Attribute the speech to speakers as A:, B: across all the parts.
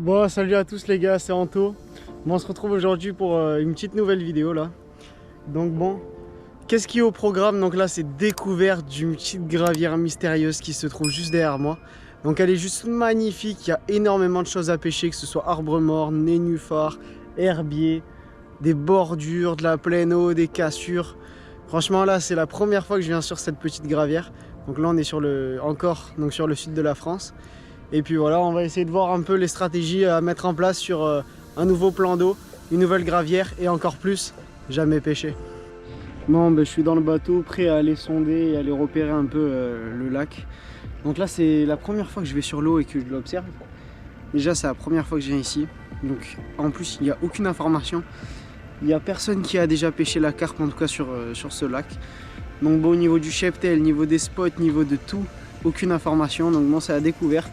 A: Bon, salut à tous les gars, c'est Anto. Bon, on se retrouve aujourd'hui pour une petite nouvelle vidéo là. Donc bon, qu'est-ce qui est au programme? Donc là, c'est découverte d'une petite gravière mystérieuse qui se trouve juste derrière moi. Donc elle est juste magnifique, il y a énormément de choses à pêcher, que ce soit arbre mort, nénuphar, herbier, des bordures, de la pleine eau, des cassures. Franchement là, c'est la première fois que je viens sur cette petite gravière. Donc là, on est sur sur le sud de la France. Et puis voilà, on va essayer de voir un peu les stratégies à mettre en place sur un nouveau plan d'eau, une nouvelle gravière et encore plus, jamais pêcher. Bon, ben, je suis dans le bateau, prêt à aller sonder et aller repérer un peu le lac. Donc là, c'est la première fois que je vais sur l'eau et que je l'observe. Déjà, c'est la première fois que je viens ici. Donc en plus, il n'y a aucune information. Il n'y a personne qui a déjà pêché la carpe, en tout cas sur ce lac. Donc bon, au niveau du cheptel, niveau des spots, niveau de tout, aucune information. Donc bon, c'est la découverte.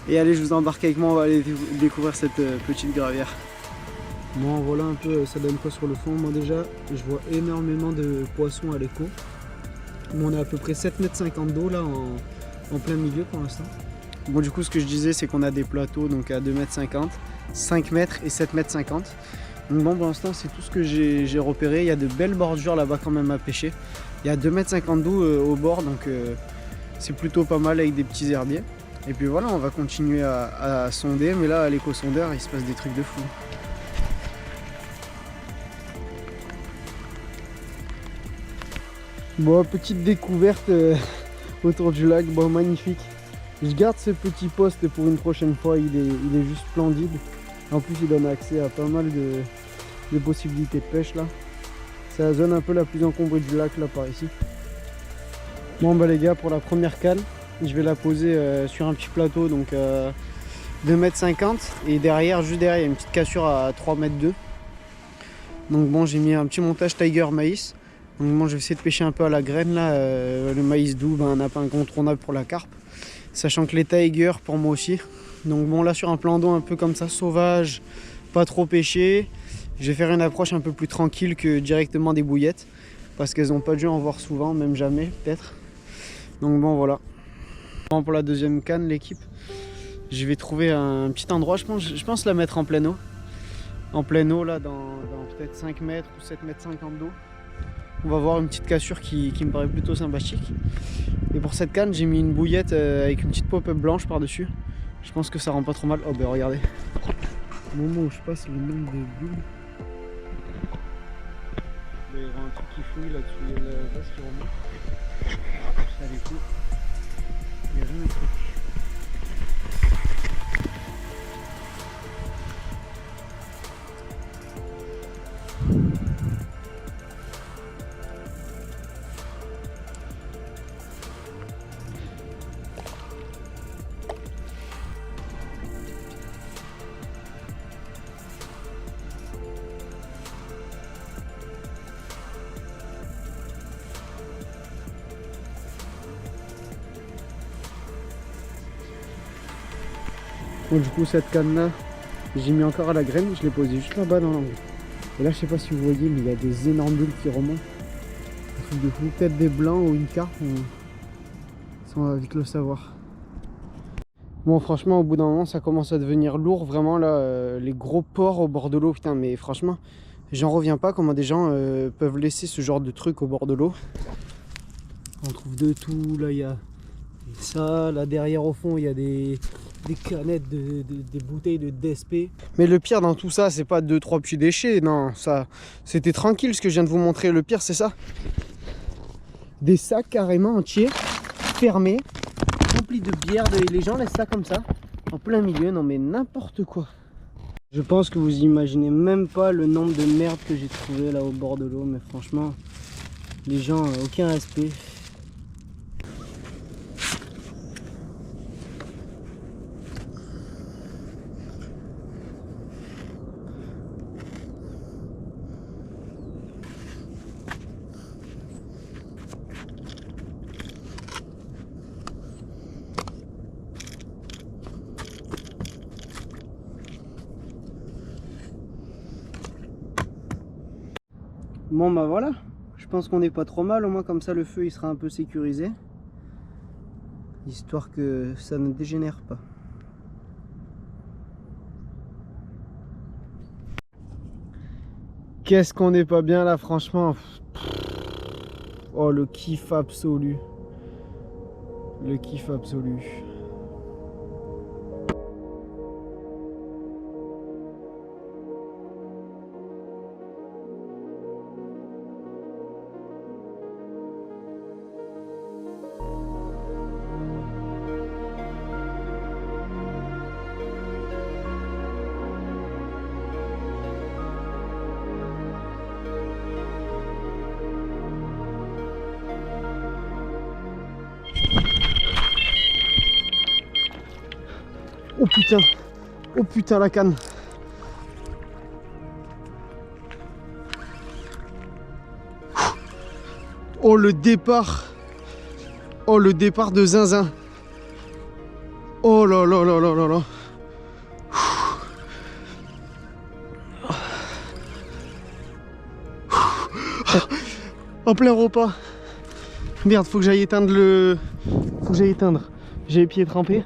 A: Et allez, je vous embarque avec moi, on va aller découvrir cette petite gravière. Bon, voilà un peu, ça donne quoi sur le fond. Moi déjà, je vois énormément de poissons à l'écho. Bon, on est à peu près 7,50 m d'eau là, en plein milieu pour l'instant. Bon, du coup, ce que je disais, c'est qu'on a des plateaux donc à 2,50 m, 5 m et 7,50 m. Donc bon, pour l'instant, c'est tout ce que j'ai repéré. Il y a de belles bordures là-bas quand même à pêcher. Il y a 2,50 m d'eau au bord, donc c'est plutôt pas mal avec des petits herbiers. Et puis voilà, on va continuer à sonder, mais là à l'éco-sondeur il se passe des trucs de fou. Bon, petite découverte autour du lac, bon, magnifique. Je garde ce petit poste pour une prochaine fois, il est juste splendide. En plus il donne accès à pas mal de possibilités de pêche là. C'est la zone un peu la plus encombrée du lac là par ici. Bon bah les gars, pour la première canne, je vais la poser sur un petit plateau, donc 2,50 m, et derrière, juste derrière, il y a une petite cassure à 3,2 m. Donc bon, j'ai mis un petit montage Tiger maïs. Donc bon, je vais essayer de pêcher un peu à la graine là. Le maïs doux, un appât incontournable pour la carpe, sachant que les Tiger pour moi aussi. Donc bon, là sur un plan d'eau un peu comme ça, sauvage, pas trop pêché, je vais faire une approche un peu plus tranquille que directement des bouillettes, parce qu'elles n'ont pas dû en voir souvent, même jamais peut-être. Donc bon, voilà. Pour la deuxième canne, l'équipe, je vais trouver un petit endroit, je pense la mettre en pleine eau. En pleine eau, là, dans peut-être 5 mètres ou 7,50 m d'eau. On va voir une petite cassure qui me paraît plutôt sympathique. Et pour cette canne, j'ai mis une bouillette avec une petite pop-up blanche par-dessus. Je pense que ça rend pas trop mal. Oh ben regardez. Au moment où je passe le nombre de bulles, il va y avoir un truc qui fouille là-dessus, il y a la vase qui remonte. Ça les coups. Il n'y a rien à faire. Bon, du coup, cette canne là, j'ai mis encore à la graine, je l'ai posée juste là-bas dans l'angle. Et là, je sais pas si vous voyez, mais il y a des énormes bulles qui remontent. Un truc de fou, peut-être des blancs ou une carpe, on va vite le savoir. Bon, franchement, au bout d'un moment, ça commence à devenir lourd, vraiment là, les gros porcs au bord de l'eau, putain, mais franchement, j'en reviens pas comment des gens peuvent laisser ce genre de truc au bord de l'eau. On trouve de tout, là, il y a ça, là derrière au fond, il y a des canettes, des bouteilles de DSP. Mais le pire dans tout ça, c'est pas 2-3 petits déchets, non, ça, c'était tranquille ce que je viens de vous montrer. Le pire, c'est ça. Des sacs carrément entiers, fermés, remplis de bière, et les gens laissent ça comme ça, en plein milieu, non mais n'importe quoi. Je pense que vous imaginez même pas le nombre de merdes que j'ai trouvé là au bord de l'eau, mais franchement, les gens, aucun respect. Bon bah voilà, je pense qu'on n'est pas trop mal, au moins comme ça le feu il sera un peu sécurisé, histoire que ça ne dégénère pas. Qu'est-ce qu'on n'est pas bien là, franchement. Oh, le kiff absolu. Le kiff absolu. Oh putain la canne. Oh le départ. Oh le départ de zinzin. Oh là là là là là là. En plein repas. Merde, faut que j'aille éteindre le... Faut que j'aille éteindre. J'ai les pieds trempés.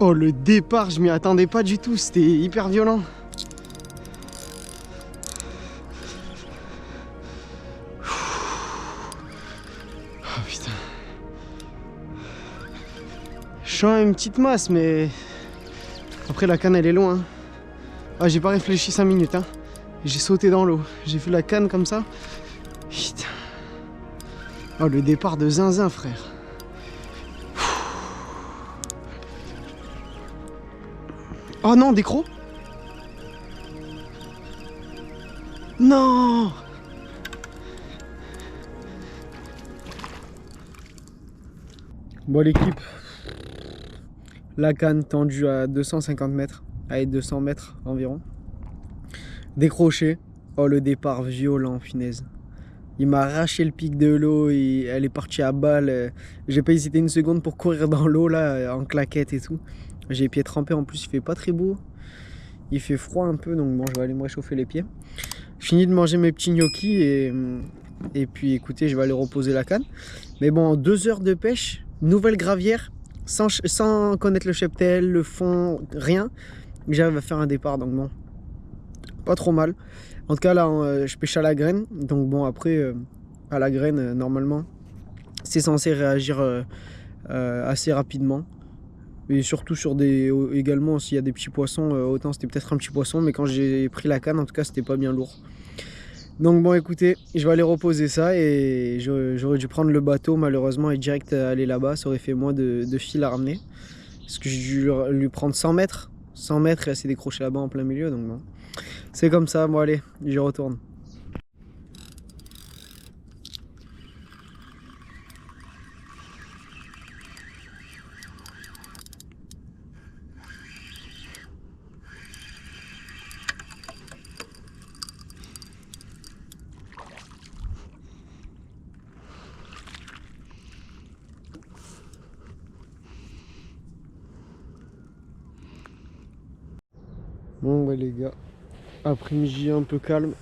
A: Oh le départ, je m'y attendais pas du tout, c'était hyper violent. Oh putain. Je sens une petite masse, mais après la canne elle est loin. Ah, j'ai pas réfléchi 5 minutes, hein. J'ai sauté dans l'eau, j'ai fait la canne comme ça. Putain. Oh le départ de zinzin, frère. Oh non, des crocs? Non! Bon l'équipe, la canne tendue à 250 mètres, à 200 mètres environ. Décroché. Oh le départ violent, punaise. Il m'a arraché le pic de l'eau et elle est partie à balle. J'ai pas hésité une seconde pour courir dans l'eau là, en claquette et tout. J'ai les pieds trempés en plus, il fait pas très beau. Il fait froid un peu, donc bon, je vais aller me réchauffer les pieds. Fini de manger mes petits gnocchis et puis écoutez, je vais aller reposer la canne. Mais bon, 2 heures de pêche, nouvelle gravière, sans connaître le cheptel, le fond, rien. J'arrive à faire un départ, donc bon, pas trop mal. En tout cas là, je pêche à la graine, donc bon après, à la graine, normalement, c'est censé réagir assez rapidement. Et surtout sur des... également s'il y a des petits poissons, autant c'était peut-être un petit poisson, mais quand j'ai pris la canne, en tout cas c'était pas bien lourd. Donc bon écoutez, je vais aller reposer ça et j'aurais dû prendre le bateau malheureusement et direct aller là-bas, ça aurait fait moins de fil à ramener. Parce que j'ai dû lui prendre 100 mètres et elle s'est décrochée là-bas en plein milieu, donc bon. C'est comme ça, bon allez, j'y retourne. Bon ouais les gars, après-midi un peu calme,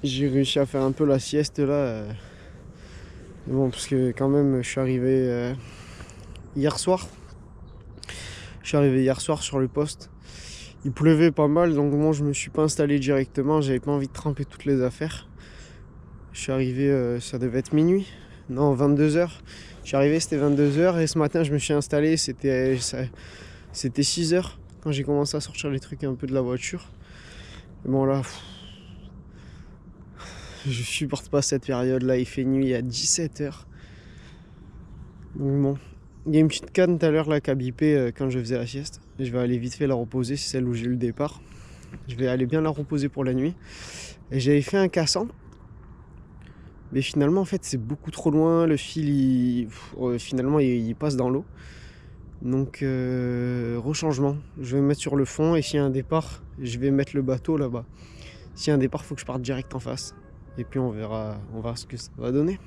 A: j'ai réussi à faire un peu la sieste là. Bon parce que quand même je suis arrivé hier soir. Je suis arrivé hier soir sur le poste. Il pleuvait pas mal donc moi je me suis pas installé directement, j'avais pas envie de tremper toutes les affaires. Je suis arrivé, ça devait être minuit, non 22 h. Je suis arrivé, c'était 22 h et ce matin je me suis installé, c'était 6 h. Quand j'ai commencé à sortir les trucs un peu de la voiture. Et bon là, je supporte pas cette période là, il fait nuit à 17 h. Donc bon, il y a une petite canne tout à l'heure là qui a bipé quand je faisais la sieste. Je vais aller vite fait la reposer, c'est celle où j'ai eu le départ. Je vais aller bien la reposer pour la nuit. Et j'avais fait un cassant. Mais finalement en fait c'est beaucoup trop loin, le fil finalement il passe dans l'eau. Donc rechangement, je vais me mettre sur le fond et s'il y a un départ, je vais mettre le bateau là-bas. S'il y a un départ, il faut que je parte direct en face. Et puis on verra ce que ça va donner.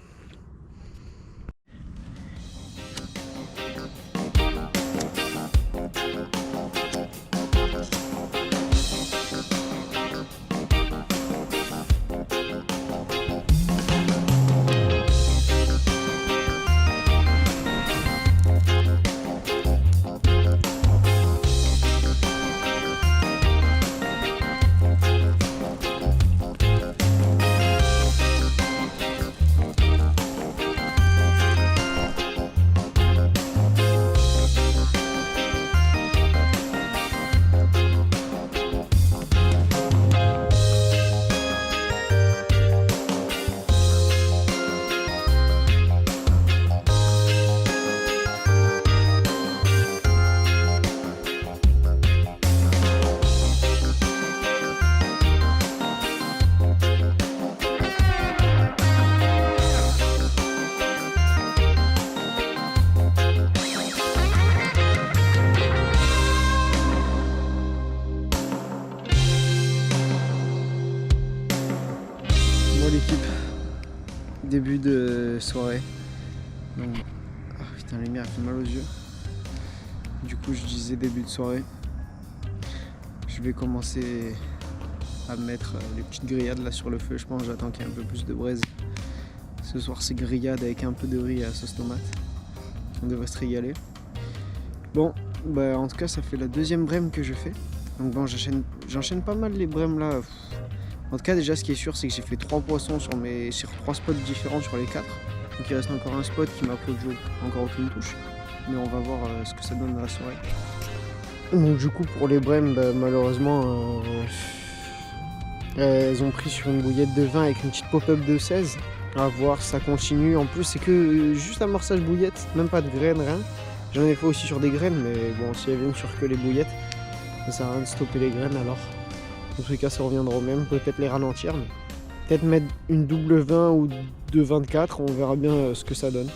A: début de soirée. Donc, ah putain, la lumière fait mal aux yeux. Du coup, je disais début de soirée. Je vais commencer à mettre les petites grillades là sur le feu. Je pense que j'attends qu'il y ait un peu plus de braise. Ce soir, c'est grillade avec un peu de riz à sauce tomate. On devrait se régaler. Bon, bah en tout cas, ça fait la deuxième brème que je fais. Donc bon, j'enchaîne pas mal les brèmes là. En tout cas, déjà, ce qui est sûr, c'est que j'ai fait 3 poissons sur 3 spots différents sur les 4. Donc il reste encore un spot qui m'a produit encore aucune touche. Mais on va voir ce que ça donne dans la soirée. Donc du coup, pour les brèmes, bah, malheureusement, elles ont pris sur une bouillette de vin avec une petite pop-up de 16. À voir, ça continue. En plus, c'est que juste amorçage bouillette, même pas de graines, rien. J'en ai fait aussi sur des graines, mais bon, si elles viennent sur que les bouillettes, ça sert à rien de stopper les graines alors. Dans tous les cas, ça reviendra au même. Peut-être les ralentir, mais peut-être mettre une double 20 ou de 24, on verra bien ce que ça donne.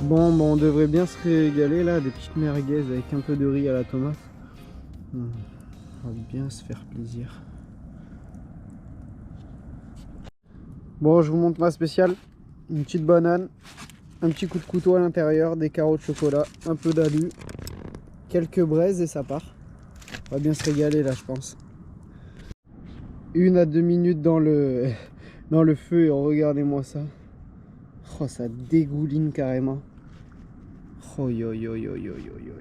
A: Bon, on devrait bien se régaler là, des petites merguez avec un peu de riz à la tomate. On va bien se faire plaisir. Bon, je vous montre ma spéciale. Une petite banane, un petit coup de couteau à l'intérieur, des carreaux de chocolat, un peu d'alu, quelques braises et ça part. On va bien se régaler là, je pense. 1 à 2 minutes dans le feu et regardez-moi ça. Oh, ça dégouline carrément. Oh yo yo yo yo yo yo.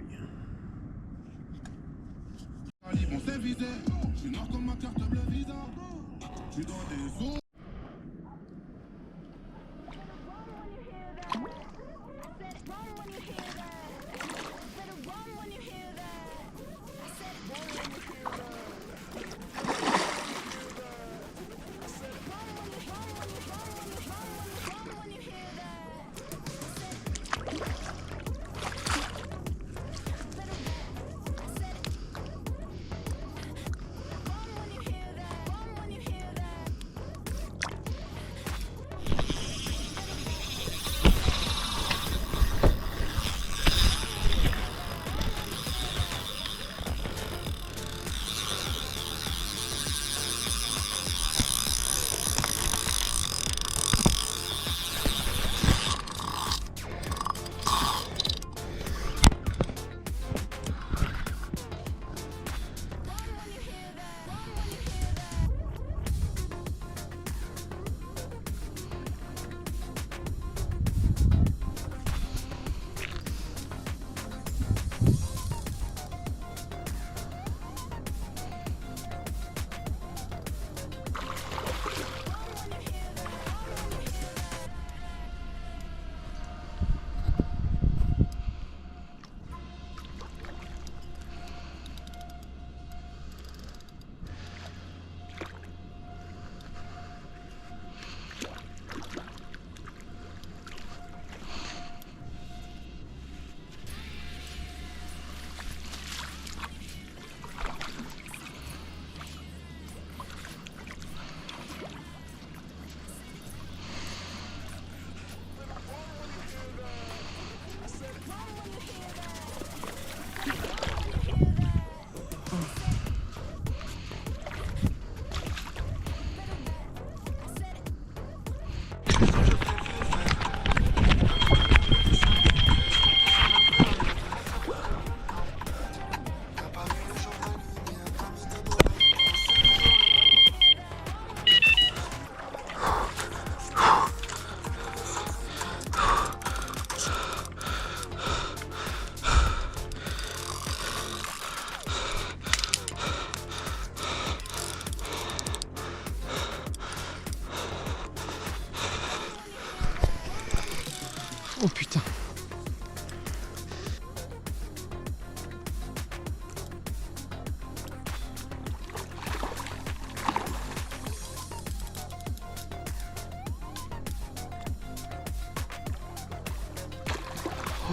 A: Oh putain.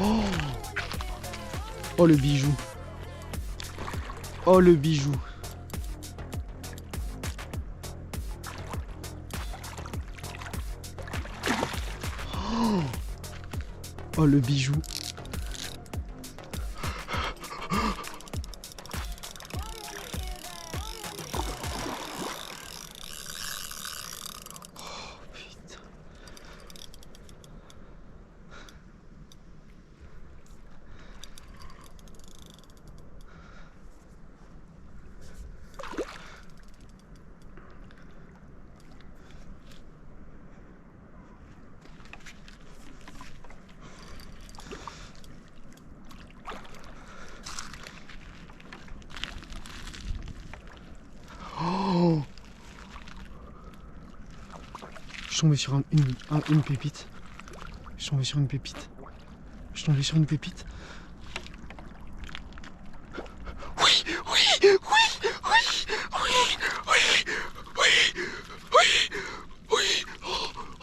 A: Oh, oh le bijou. Oh le bijou. Oh le bijou. suis tombé sur une pépite. Je suis tombé sur une pépite. Je suis tombé sur une pépite. Oui, oui, oui, oui, oui, oui, oui, oui, oui.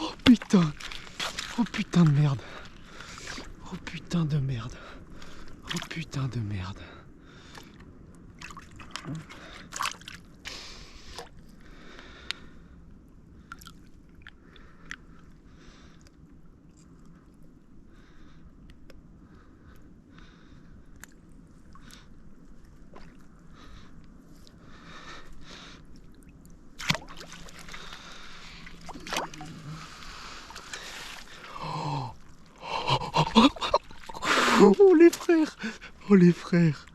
A: Oh putain. Oh putain de merde. Oh putain de merde. Oh putain de merde. Oh les frères! Oh les frères!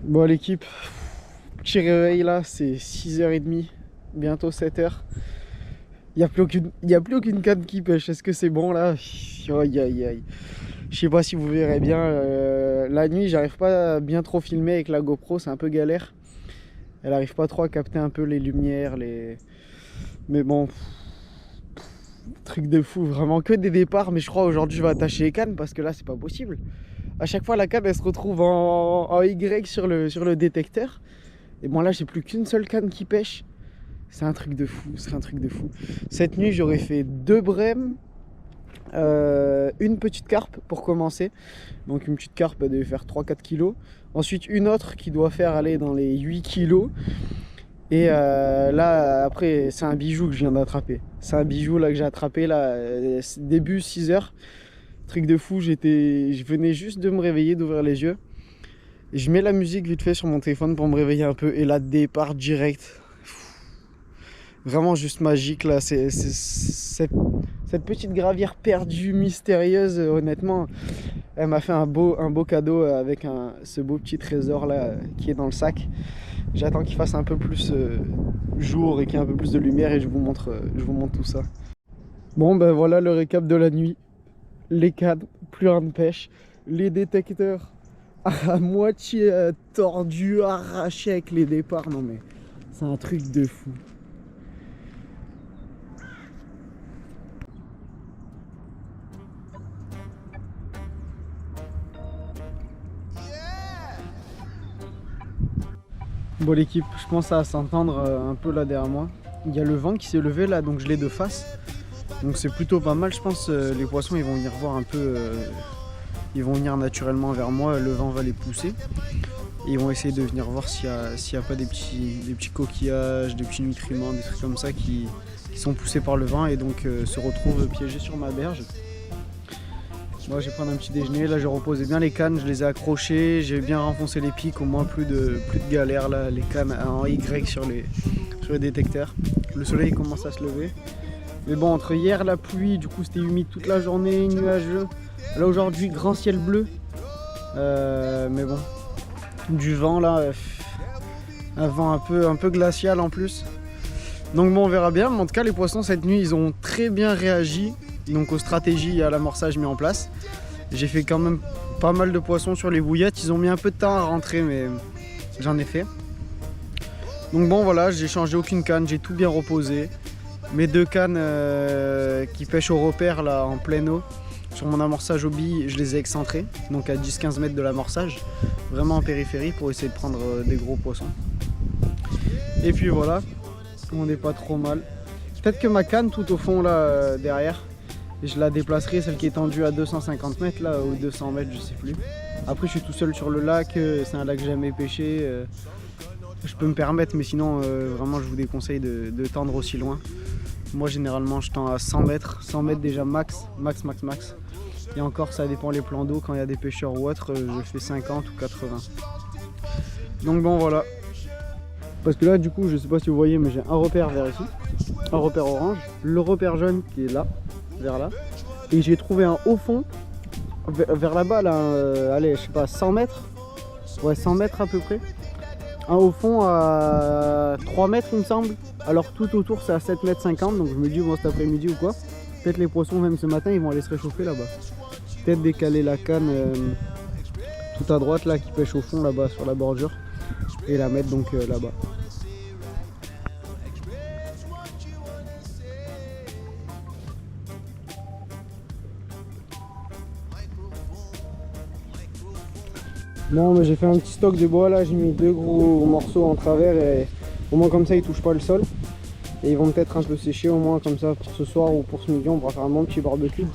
A: Bon l'équipe, petit réveil là, c'est 6h30, bientôt 7h. Il n'y a plus aucune canne qui pêche, est-ce que c'est bon là? Aïe aïe aïe. Je sais pas si vous verrez bien, la nuit j'arrive pas à bien trop filmer avec la GoPro, c'est un peu galère. Elle arrive pas trop à capter un peu les lumières, mais bon, truc de fou, vraiment que des départs. Mais je crois aujourd'hui je vais attacher les cannes parce que là c'est pas possible. À chaque fois la canne elle se retrouve en Y sur le détecteur. Et bon là j'ai plus qu'une seule canne qui pêche. C'est un truc de fou, c'est un truc de fou. Cette nuit j'aurais fait 2 brèmes, une petite carpe pour commencer. Donc une petite carpe elle devait faire 3-4 kg. Ensuite une autre qui doit faire aller dans les 8 kg. Et là après c'est un bijou que je viens d'attraper. C'est un bijou là que j'ai attrapé là début 6h. Truc de fou, je venais juste de me réveiller, d'ouvrir les yeux. Et je mets la musique vite fait sur mon téléphone pour me réveiller un peu. Et là départ direct. Vraiment juste magique là. Cette petite gravière perdue, mystérieuse, honnêtement, elle m'a fait un beau cadeau avec ce beau petit trésor là qui est dans le sac. J'attends qu'il fasse un peu plus jour et qu'il y ait un peu plus de lumière et je vous montre tout ça. Bon ben voilà le récap de la nuit. Les cannes, plus rien de pêche. Les détecteurs à moitié tordus, arrachés avec les départs. Non mais c'est un truc de fou. Bon l'équipe, je pense à s'entendre un peu là derrière moi. Il y a le vent qui s'est levé là, donc je l'ai de face. Donc c'est plutôt pas mal, je pense. Les poissons ils vont venir voir un peu, ils vont venir naturellement vers moi, le vent va les pousser. Et ils vont essayer de venir voir s'il n'y a pas des petits coquillages, des petits nutriments, des trucs comme ça qui sont poussés par le vent et donc se retrouvent piégés sur ma berge. Moi je vais prendre un petit déjeuner, là je reposais bien les cannes, je les ai accrochées, j'ai bien renfoncé les pics, au moins plus de galère là, les cannes en Y sur les détecteurs. Le soleil commence à se lever. Mais bon, entre hier la pluie, du coup c'était humide toute la journée, nuageux. Là aujourd'hui grand ciel bleu. Mais bon, du vent là, un vent un peu glacial en plus. Donc bon on verra bien, mais en tout cas les poissons cette nuit ils ont très bien réagi. Donc aux stratégies et à l'amorçage mis en place. J'ai fait quand même pas mal de poissons sur les bouillettes. Ils ont mis un peu de temps à rentrer mais j'en ai fait. Donc bon voilà, j'ai changé aucune canne, j'ai tout bien reposé. Mes 2 cannes qui pêchent au repère là en pleine eau. Sur mon amorçage aux billes, je les ai excentrées. Donc à 10-15 mètres de l'amorçage. Vraiment en périphérie pour essayer de prendre des gros poissons. Et puis voilà, on n'est pas trop mal. Peut-être que ma canne tout au fond là derrière. Et je la déplacerai, celle qui est tendue à 250 mètres là, ou 200 mètres, je sais plus. Après je suis tout seul sur le lac, c'est un lac que j'ai jamais pêché. Je peux me permettre, mais sinon vraiment je vous déconseille de tendre aussi loin. Moi généralement je tends à 100 mètres déjà max. Et encore ça dépend les plans d'eau, quand il y a des pêcheurs ou autres, je fais 50 ou 80. Donc bon voilà. Parce que là du coup je sais pas si vous voyez, mais j'ai un repère vers ici, un repère orange, le repère jaune qui est là, vers là, et j'ai trouvé un haut fond vers là-bas là, allez je sais pas 100 mètres, ouais 100 mètres à peu près, un haut fond à 3 mètres il me semble, alors tout autour c'est à 7 mètres 50, donc je me dis bon cet après-midi ou quoi, peut-être les poissons même ce matin ils vont aller se réchauffer là-bas, peut-être décaler la canne tout à droite là qui pêche au fond là-bas sur la bordure et la mettre donc là-bas. Bon, mais j'ai fait un petit stock de bois là, j'ai mis 2 gros morceaux en travers et au moins comme ça ils touchent pas le sol. Et ils vont peut-être un peu sécher au moins comme ça pour ce soir ou pour ce midi, on pourra faire un bon petit barbecue.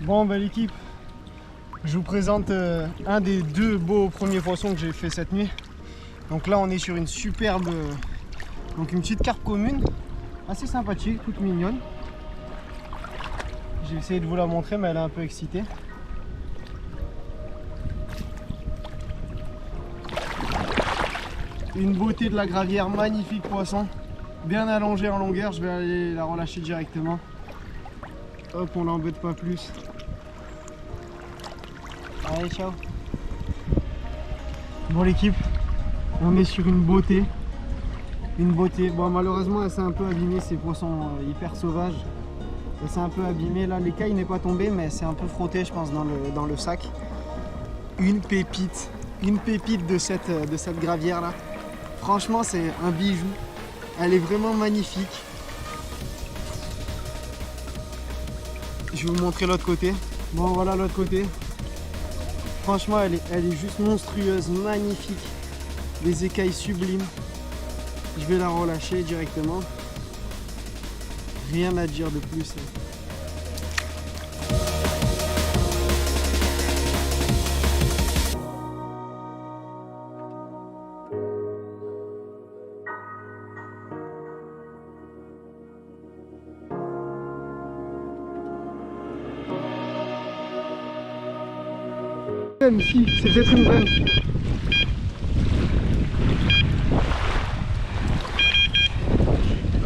A: Bon bah l'équipe, je vous présente un des 2 beaux premiers poissons que j'ai fait cette nuit. Donc là on est sur une superbe, donc une petite carpe commune, assez sympathique, toute mignonne. J'ai essayé de vous la montrer mais elle est un peu excitée. Une beauté de la gravière, magnifique poisson, bien allongé en longueur, je vais aller la relâcher directement. Hop, on l'embête pas plus. Allez, ciao. Bon l'équipe, on est sur une beauté. Une beauté. Bon malheureusement elle s'est un peu abîmée, ces poissons hyper sauvages. Elle s'est un peu abîmée là, l'écaille n'est pas tombée mais c'est un peu frotté je pense dans le sac. Une pépite de cette gravière là. Franchement c'est un bijou. Elle est vraiment magnifique. Je vais vous montrer l'autre côté. Bon voilà l'autre côté. Franchement elle est juste monstrueuse, magnifique. Des écailles sublimes. Je vais la relâcher directement. Rien à dire de plus. Ici, c'est peut-être une bonne.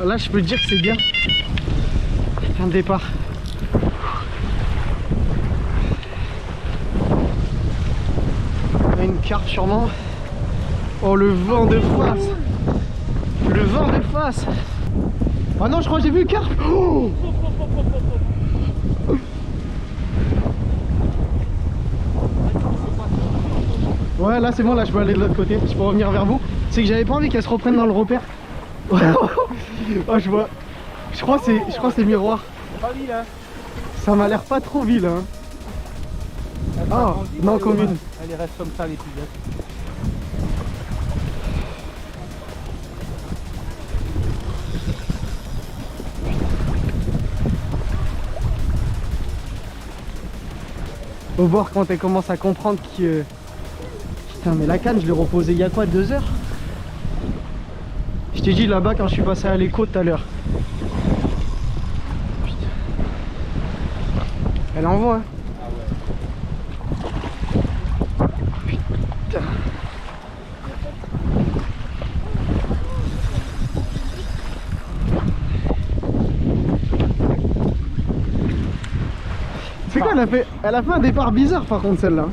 A: Là, je peux te dire que c'est bien. Un départ. Une carpe sûrement. Oh, le vent de face. Le vent de face. Oh non, je crois que j'ai vu une carpe. Oh, ouais, là c'est bon, là je peux aller de l'autre côté, je peux revenir vers vous. C'est que j'avais pas envie qu'elle se reprenne dans le repère. Oh, je vois. Je crois que c'est miroir.
B: C'est pas vil hein.
A: Ça m'a l'air pas trop vil hein. Ah, non commune.
B: Elle reste comme ça les plus belles.
A: Au bord quand elle commence à comprendre que... Putain mais la canne je l'ai reposée il y a quoi, 2 heures? Je t'ai dit là-bas quand je suis passé à l'écho tout à l'heure. Elle envoie hein. Ah ouais. Putain. C'est quoi, elle a fait un départ bizarre par contre celle-là.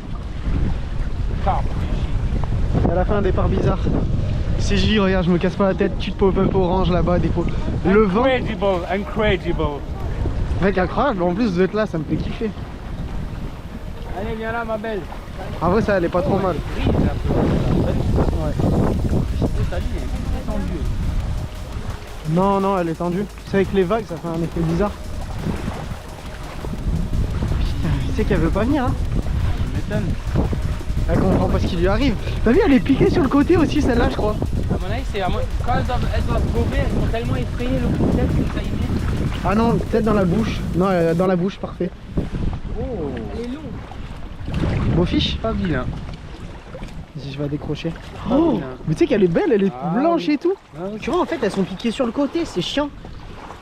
A: Elle a fait un départ bizarre. CJ, regarde, je me casse pas la tête, tu te pop-up orange là-bas, des pots. Le vent.
B: Incredible.
A: Mec, incroyable, en plus vous êtes là, ça me fait kiffer.
B: Allez, viens là, ma belle.
A: En vrai, ça, elle est pas trop mal.
B: Brise un peu.
A: Ouais.
B: Ta ligne est tendue.
A: Non, non, elle est tendue. C'est avec les vagues, ça fait un effet bizarre. Putain, tu sais qu'elle veut pas venir, hein.
B: Tu m'étonnes.
A: Elle comprend pas ce qui lui arrive. T'as vu, elle est piquée sur le côté aussi, celle-là, je crois.
B: À mon avis, c'est quand elles doivent gober, elles sont tellement effrayées le coup de tête que ça y met.
A: Ah non, peut-être dans la bouche. Non, dans la bouche, parfait.
B: Oh. Elle est longue.
A: Beau fiche.
B: Pas vilain.
A: Vas-y, je vais décrocher. Oh, mais tu sais qu'elle est belle, elle est blanche et tout. Tu vois, en fait, elles sont piquées sur le côté, c'est chiant.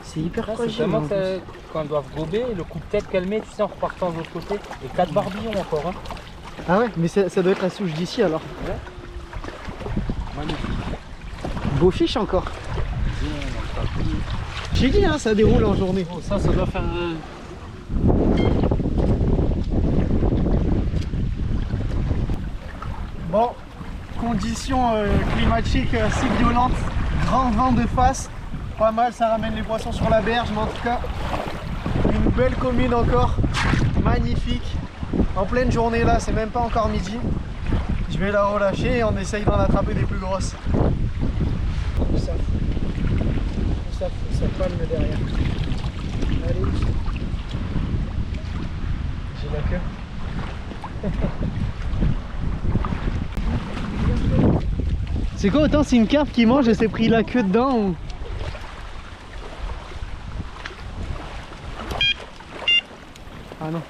A: C'est hyper fragile.
B: Quand elles doivent gober, le coup de tête qu'elle met, tu sais, en repartant de l'autre côté. Et 4 barbillons encore. Hein.
A: Ah ouais, mais ça doit être la souche d'ici alors.
B: Ouais. Magnifique.
A: Beau fiche encore. J'ai dit, hein, ça déroule en journée.
B: Oh, ça doit faire...
A: Bon, conditions climatiques assez violentes. Grand vent de face. Pas mal, ça ramène les poissons sur la berge, mais en tout cas, une belle commune encore. Magnifique. En pleine journée là, c'est même pas encore midi. Je vais la relâcher et on essaye d'en attraper des plus grosses. Ça palme derrière. Allez. J'ai la queue. C'est quoi, autant c'est une carpe qui mange et s'est pris la queue dedans ou... Ah non.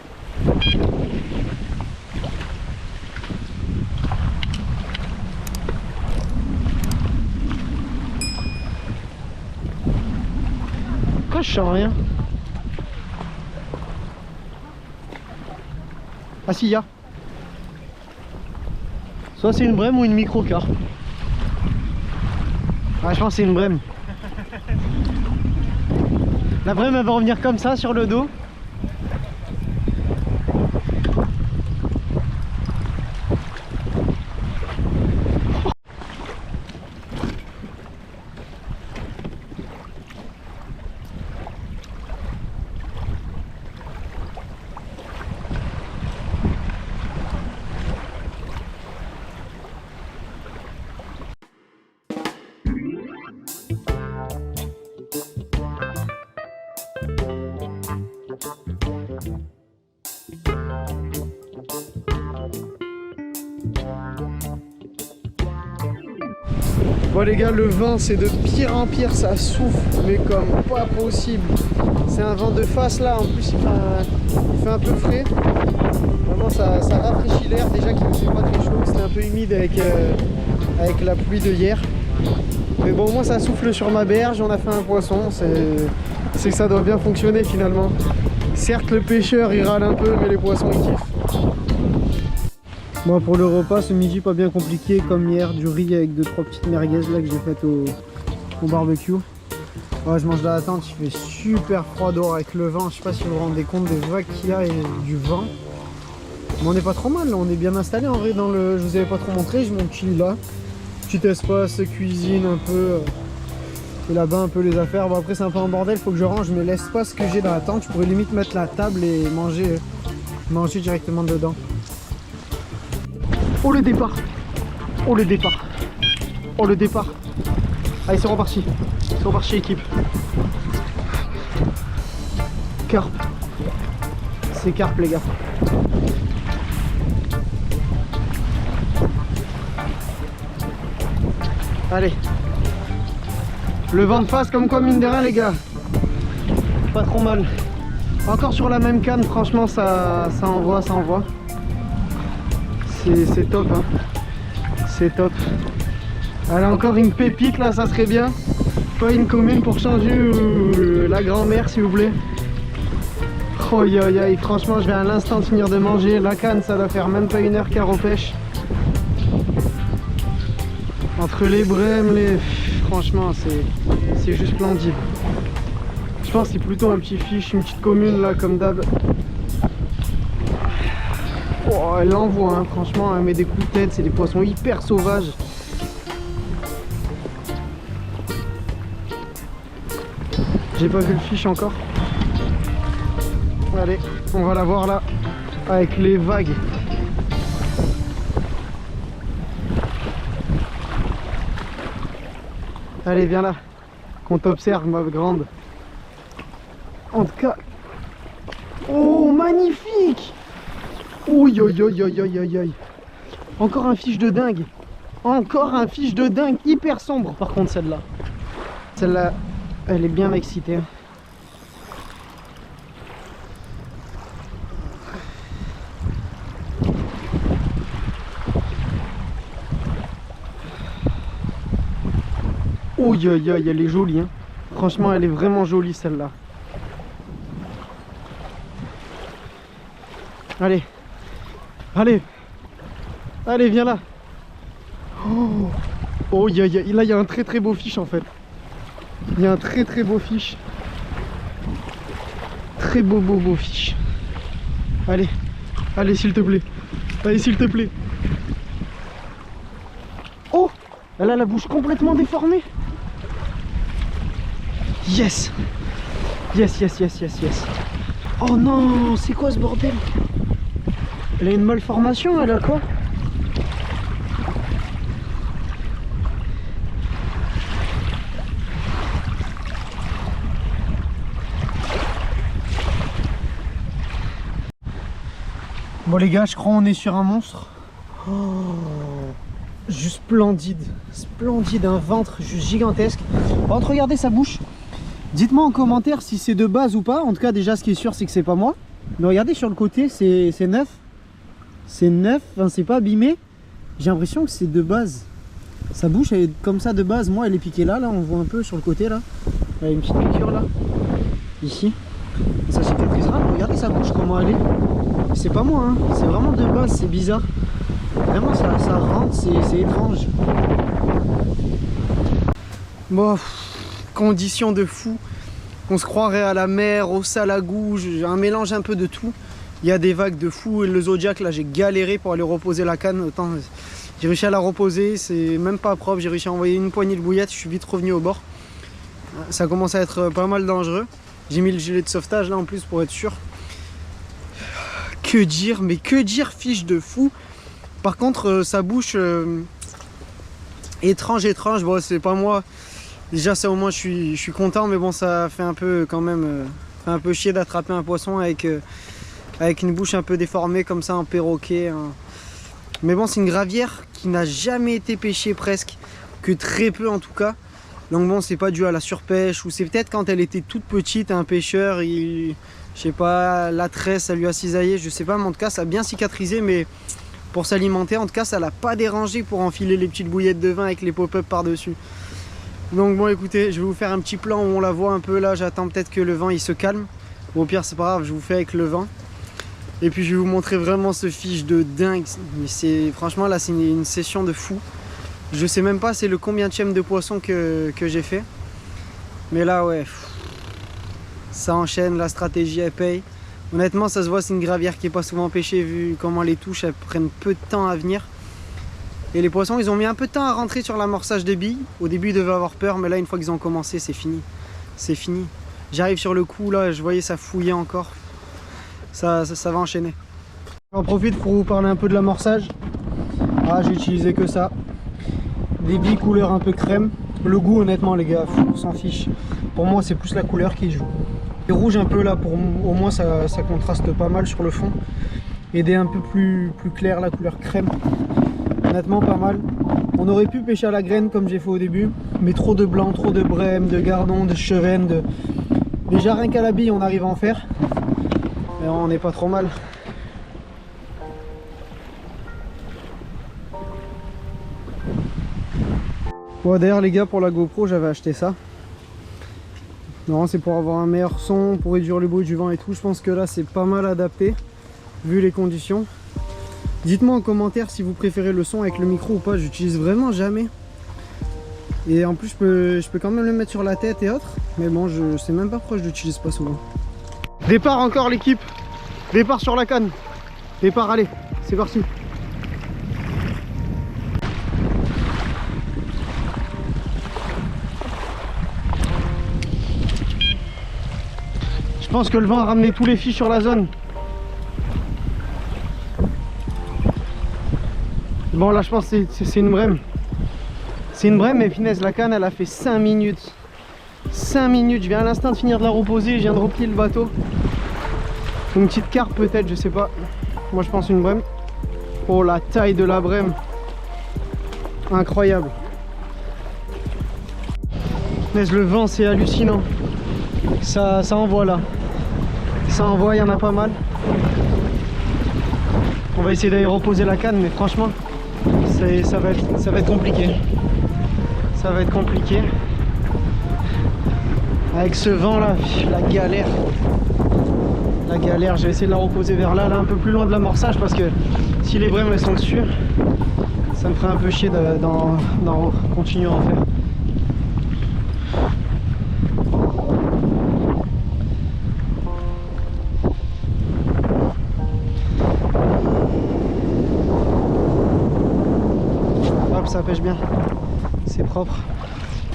A: Pourquoi je sens rien? Ah si, y a. Soit c'est une brème ou une micro-carpe. Ah, je pense que c'est une brème. La brème elle va revenir comme ça sur le dos. Bon les gars, le vent c'est de pire en pire, ça souffle mais comme pas possible. C'est un vent de face là, en plus il fait un peu frais. Vraiment ça rafraîchit l'air, déjà qu'il ne fait pas très chaud, c'était un peu humide avec la pluie de hier. Mais bon, moi ça souffle sur ma berge, on a fait un poisson, c'est que ça doit bien fonctionner finalement. Certes le pêcheur il râle un peu mais les poissons ils kiffent. Bon, pour le repas ce midi pas bien compliqué comme hier, du riz avec 2-3 petites merguez là que j'ai faites au barbecue. Ouais, je mange dans la tente, il fait super froid dehors avec le vent, je sais pas si vous vous rendez compte des vagues qu'il y a et du vent. Mais on n'est pas trop mal, là. On est bien installé en vrai dans le... Je vous avais pas trop montré, j'ai mon petit lit là. Petit espace, cuisine un peu. Et là-bas un peu les affaires. Bon après c'est un peu en bordel, faut que je range, mais l'espace que j'ai dans la tente, je pourrais limite mettre la table et manger directement dedans. Oh le départ! Oh le départ! Oh le départ! Allez c'est reparti! C'est reparti équipe! Carpe! C'est carpe les gars! Allez! Le vent de face comme quoi mine de rien les gars! Pas trop mal! Encore sur la même canne, franchement ça envoie, ça envoie! C'est top hein. C'est top. Allez encore une pépite là, ça serait bien. Pas une commune pour changer la grand-mère s'il vous plaît. Oh yo yo, franchement je vais à l'instant de finir de manger. La canne ça doit faire même pas 1 heure qu'elle repêche. Entre les brèmes, franchement c'est juste splendide. Je pense que c'est plutôt un petit fiche, une petite commune là comme d'hab. Oh, elle envoie, hein. Franchement, elle met des coups de tête, c'est des poissons hyper sauvages. J'ai pas vu le fiche encore. Allez, on va la voir là, avec les vagues. Allez, viens là, qu'on t'observe, ma grande. En tout cas... Oh, magnifique! Ouïe, ouïe, ouïe, ouïe, ouïe, ouïe. Encore un fiche de dingue. Encore un fiche de dingue, hyper sombre par contre celle-là. Celle-là, elle est bien excitée. Oh, elle est jolie, hein. Franchement, elle est vraiment jolie celle-là. Allez, allez, allez, viens là. Oh, oh là, il y a un très beau fiche en fait. Il y a un très beau fiche. Très beau fiche. Allez, allez s'il te plaît. Allez s'il te plaît. Oh, elle a la bouche complètement déformée. Yes. Yes. Oh non, c'est quoi ce bordel? Elle a une malformation, elle a quoi? Bon les gars, je crois on est sur un monstre. Oh, juste splendide, un ventre juste gigantesque. Par contre, regardez sa bouche. Dites-moi en commentaire si c'est de base ou pas. En tout cas, déjà, ce qui est sûr, c'est que c'est pas moi. Mais regardez sur le côté, c'est neuf. C'est neuf, enfin, c'est pas abîmé. J'ai l'impression que c'est de base. Sa bouche, elle est comme ça de base. Moi, elle est piquée là, on voit un peu sur le côté là. Il y a une petite piqûre là. Ici. Et ça cicatrisera. Regardez sa bouche, comment elle est. C'est pas moi, hein. C'est vraiment de base, c'est bizarre. Vraiment, ça rentre, c'est étrange. Bon, condition de fou. On se croirait à la mer, au salagou, un mélange un peu de tout. Il y a des vagues de fou et le Zodiac là, j'ai galéré pour aller reposer la canne. Autant j'ai réussi à la reposer, c'est même pas propre. J'ai réussi à envoyer une poignée de bouillettes, je suis vite revenu au bord. Ça commence à être pas mal dangereux. J'ai mis le gilet de sauvetage là en plus pour être sûr. Que dire, mais que dire, fiche de fou. Par contre, sa bouche étrange. Bon, c'est pas moi. Déjà, ça au moins, je suis content, mais bon, ça fait un peu quand même, un peu chier d'attraper un poisson avec une bouche un peu déformée comme ça, en perroquet. Hein. Mais bon, c'est une gravière qui n'a jamais été pêchée presque, que très peu en tout cas. Donc bon, c'est pas dû à la surpêche, ou c'est peut-être quand elle était toute petite, un pêcheur, je sais pas, la tresse, ça lui a cisaillé, je sais pas, mais en tout cas, ça a bien cicatrisé, mais pour s'alimenter, en tout cas, ça l'a pas dérangé pour enfiler les petites bouillettes de vin avec les pop-up par-dessus. Donc bon, écoutez, je vais vous faire un petit plan où on la voit un peu là, j'attends peut-être que le vent il se calme. Bon, au pire, c'est pas grave, je vous fais avec le vent. Et puis je vais vous montrer vraiment ce fiche de dingue. Mais c'est franchement là, c'est une session de fou. Je sais même pas c'est le combienième de poisson que j'ai fait. Mais là ouais, ça enchaîne, la stratégie elle paye. Honnêtement ça se voit, c'est une gravière qui est pas souvent pêchée vu comment les touches elles prennent peu de temps à venir. Et les poissons ils ont mis un peu de temps à rentrer sur l'amorçage des billes. Au début ils devaient avoir peur, mais là une fois qu'ils ont commencé c'est fini. C'est fini. J'arrive sur le coup là, je voyais ça fouiller encore. Ça va enchaîner. J'en profite pour vous parler un peu de l'amorçage. Ah, j'ai utilisé que ça. Des billes couleur un peu crème. Le goût honnêtement les gars, on s'en fiche. Pour moi c'est plus la couleur qui joue. Et rouge un peu là, pour au moins ça contraste pas mal sur le fond. Et des un peu plus clair, la couleur crème. Honnêtement pas mal. On aurait pu pêcher à la graine comme j'ai fait au début. Mais trop de blanc, trop de brème, de gardon, de chevenne. Déjà rien qu'à la bille on arrive à en faire. Et on n'est pas trop mal. Bon, d'ailleurs les gars, pour la GoPro j'avais acheté ça. Non, c'est pour avoir un meilleur son, pour réduire le bruit du vent et tout. Je pense que là c'est pas mal adapté vu les conditions. Dites-moi en commentaire si vous préférez le son avec le micro ou pas. J'utilise vraiment jamais. Et en plus je peux quand même le mettre sur la tête et autres. Mais bon, je sais même pas pourquoi je l'utilise pas souvent. Départ encore l'équipe. Départ sur la canne. Départ, allez, c'est parti. Je pense que le vent a ramené tous les fiches sur la zone. Bon là je pense que c'est une brème. C'est une brème, mais finesse, la canne elle a fait 5 minutes. 5 minutes, je viens à l'instant de finir de la reposer, je viens de replier le bateau. Une petite carpe peut-être, je sais pas. Moi je pense une brème. Oh la taille de la brème. Incroyable. Mais le vent c'est hallucinant. Ça envoie là. Ça envoie, il y en a pas mal. On va essayer d'aller reposer la canne, mais franchement ça va être compliqué. Ça va être compliqué. Avec ce vent là, la galère. La galère, j'ai essayé de la reposer vers là, un peu plus loin de l'amorçage parce que si les brèmes elles sont dessus, ça me ferait un peu chier d'en continuer à en faire. Hop, ça pêche bien, c'est propre.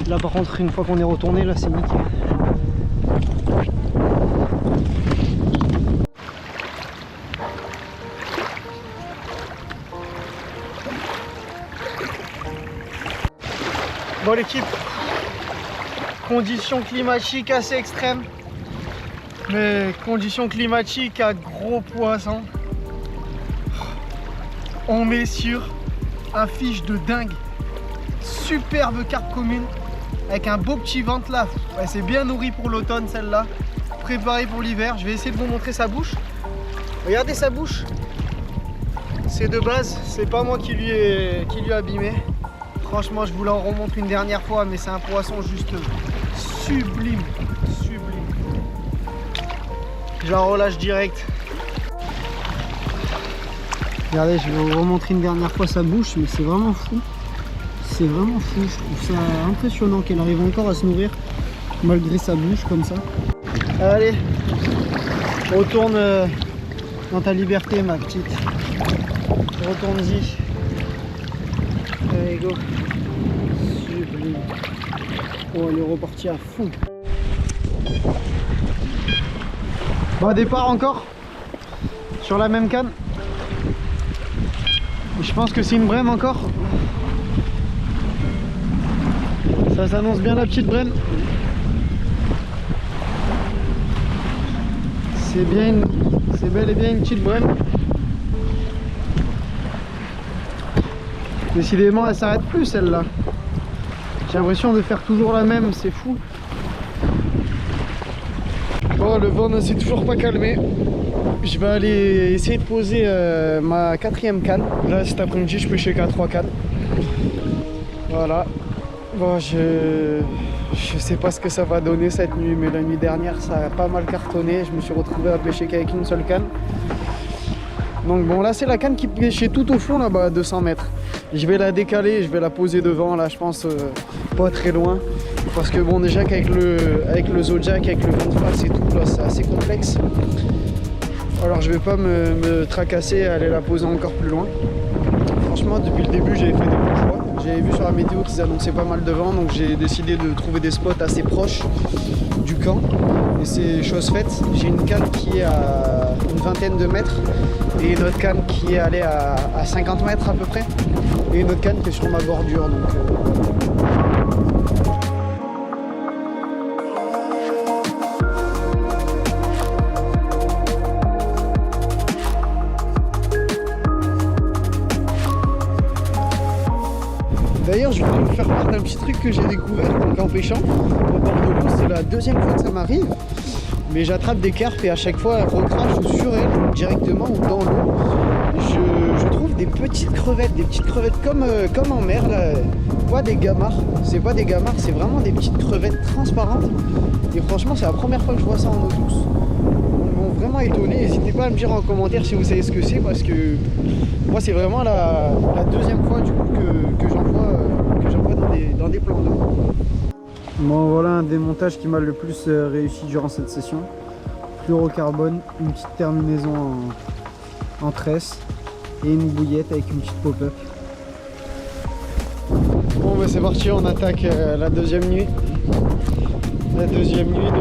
A: Là par contre, une fois qu'on est retourné, là c'est nickel. Bon l'équipe, conditions climatiques assez extrêmes, mais conditions climatiques à gros poisson. On met sur un fiche de dingue, superbe carpe commune, avec un beau petit ventre là. Ouais, c'est bien nourri pour l'automne celle-là, préparé pour l'hiver. Je vais essayer de vous montrer sa bouche. Regardez sa bouche, c'est de base, c'est pas moi qui lui ai abîmé. Franchement, je vous la remontre une dernière fois, mais c'est un poisson juste sublime, sublime. Je la relâche direct. Regardez, je vais vous remontrer une dernière fois sa bouche, mais c'est vraiment fou. C'est vraiment fou, je trouve ça impressionnant qu'elle arrive encore à se nourrir malgré sa bouche comme ça. Allez, retourne dans ta liberté ma petite. Retourne-y. Allez go. Sublime. Oh, elle est repartie à fond. Bon, départ encore sur la même canne. Je pense que c'est une brème encore. Ça s'annonce bien la petite brème. C'est bel et bien une petite brème. Décidément elle s'arrête plus celle-là. J'ai l'impression de faire toujours la même, c'est fou. Bon, le vent ne s'est toujours pas calmé. Je vais aller essayer de poser ma 4e canne. Là cet après-midi je pêchais qu'à 3 cannes. Voilà. Bon, je sais pas ce que ça va donner cette nuit, mais la nuit dernière ça a pas mal cartonné. Je me suis retrouvé à pêcher qu'avec une seule canne. Donc bon, là c'est la canne qui pêchait tout au fond là-bas à 200 mètres. Je vais la décaler, je vais la poser devant là, je pense pas très loin. Parce que bon, déjà qu'avec le Zodiac, avec le vent de face et tout là, c'est assez complexe. Alors je vais pas me tracasser à aller la poser encore plus loin. Franchement, depuis le début j'avais fait des bons choix. J'avais vu sur la météo qu'ils annonçaient pas mal de vent, donc j'ai décidé de trouver des spots assez proches du camp. Et c'est chose faite. J'ai une canne qui est à une vingtaine de mètres et une autre canne qui est allée à 50 mètres à peu près. Et une autre canne qui est sur ma bordure. Donc, D'ailleurs, je voulais vous faire part d'un petit truc que j'ai découvert en pêchant au bord de l'eau. C'est la 2e fois que ça m'arrive. Mais j'attrape des carpes et à chaque fois elles recrachent sur elles directement ou dans l'eau. Je trouve des petites crevettes comme en mer là. Pas des gamarres, c'est pas des gamarres, c'est vraiment des petites crevettes transparentes. Et franchement, c'est la première fois que je vois ça en eau douce. Ils m'ont vraiment étonné. N'hésitez pas à me dire en commentaire si vous savez ce que c'est, parce que moi c'est vraiment la 2e fois du coup que j'en vois dans des plans d'eau. Bon, voilà un démontage qui m'a le plus réussi durant cette session. Fluorocarbone, une petite terminaison en tresse et une bouillette avec une petite pop-up. Bon, bah c'est parti, on attaque la 2e nuit. La 2e nuit,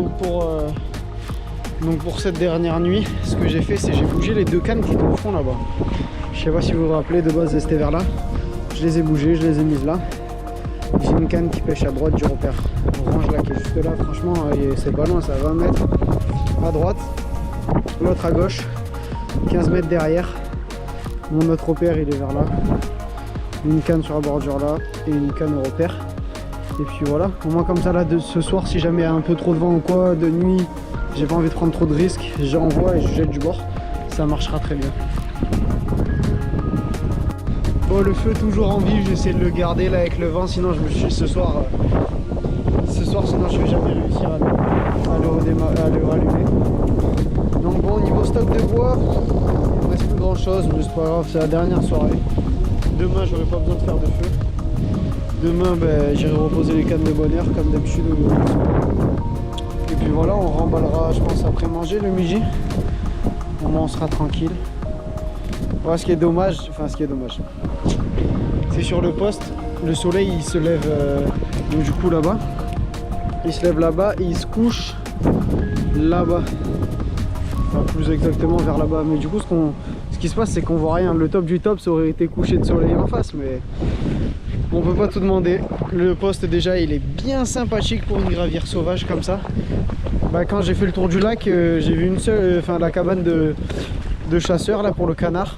A: donc pour cette dernière nuit, ce que j'ai fait, c'est j'ai bougé les 2 cannes qui étaient au fond là-bas. Je sais pas si vous vous rappelez, de base elles étaient vers là. Je les ai bougées, je les ai mises là. J'ai une canne qui pêche à droite du repère orange là qui est juste là, franchement c'est pas loin, c'est à 20 mètres à droite, l'autre à gauche, 15 mètres derrière. Mon autre repère il est vers là, une canne sur la bordure là et une canne au repère. Et puis voilà, au moins comme ça là ce soir, si jamais il y a un peu trop de vent ou quoi, de nuit, j'ai pas envie de prendre trop de risques, j'envoie et je jette du bord, ça marchera très bien. Bon, le feu toujours en vie, j'essaie de le garder là avec le vent, sinon je me suis ce soir sinon je vais jamais réussir à le rallumer. Donc bon, niveau stock de bois, il ne reste plus grand chose, mais c'est pas grave, c'est la dernière soirée. Demain j'aurai pas besoin de faire de feu. Demain ben, j'irai reposer les cannes de bonheur comme d'habitude. Et puis voilà, on remballera je pense après manger le midi. Au moins on sera tranquille. Voilà, ce qui est dommage, c'est sur le poste, le soleil il se lève donc du coup là-bas. Il se lève là-bas et il se couche là-bas. Enfin plus exactement vers là-bas. Mais du coup ce qui se passe c'est qu'on voit rien. Le top du top ça aurait été couché de soleil en face, mais on peut pas tout demander. Le poste déjà il est bien sympathique pour une gravière sauvage comme ça. Bah, quand j'ai fait le tour du lac, j'ai vu une seule, la cabane de chasseurs là pour le canard.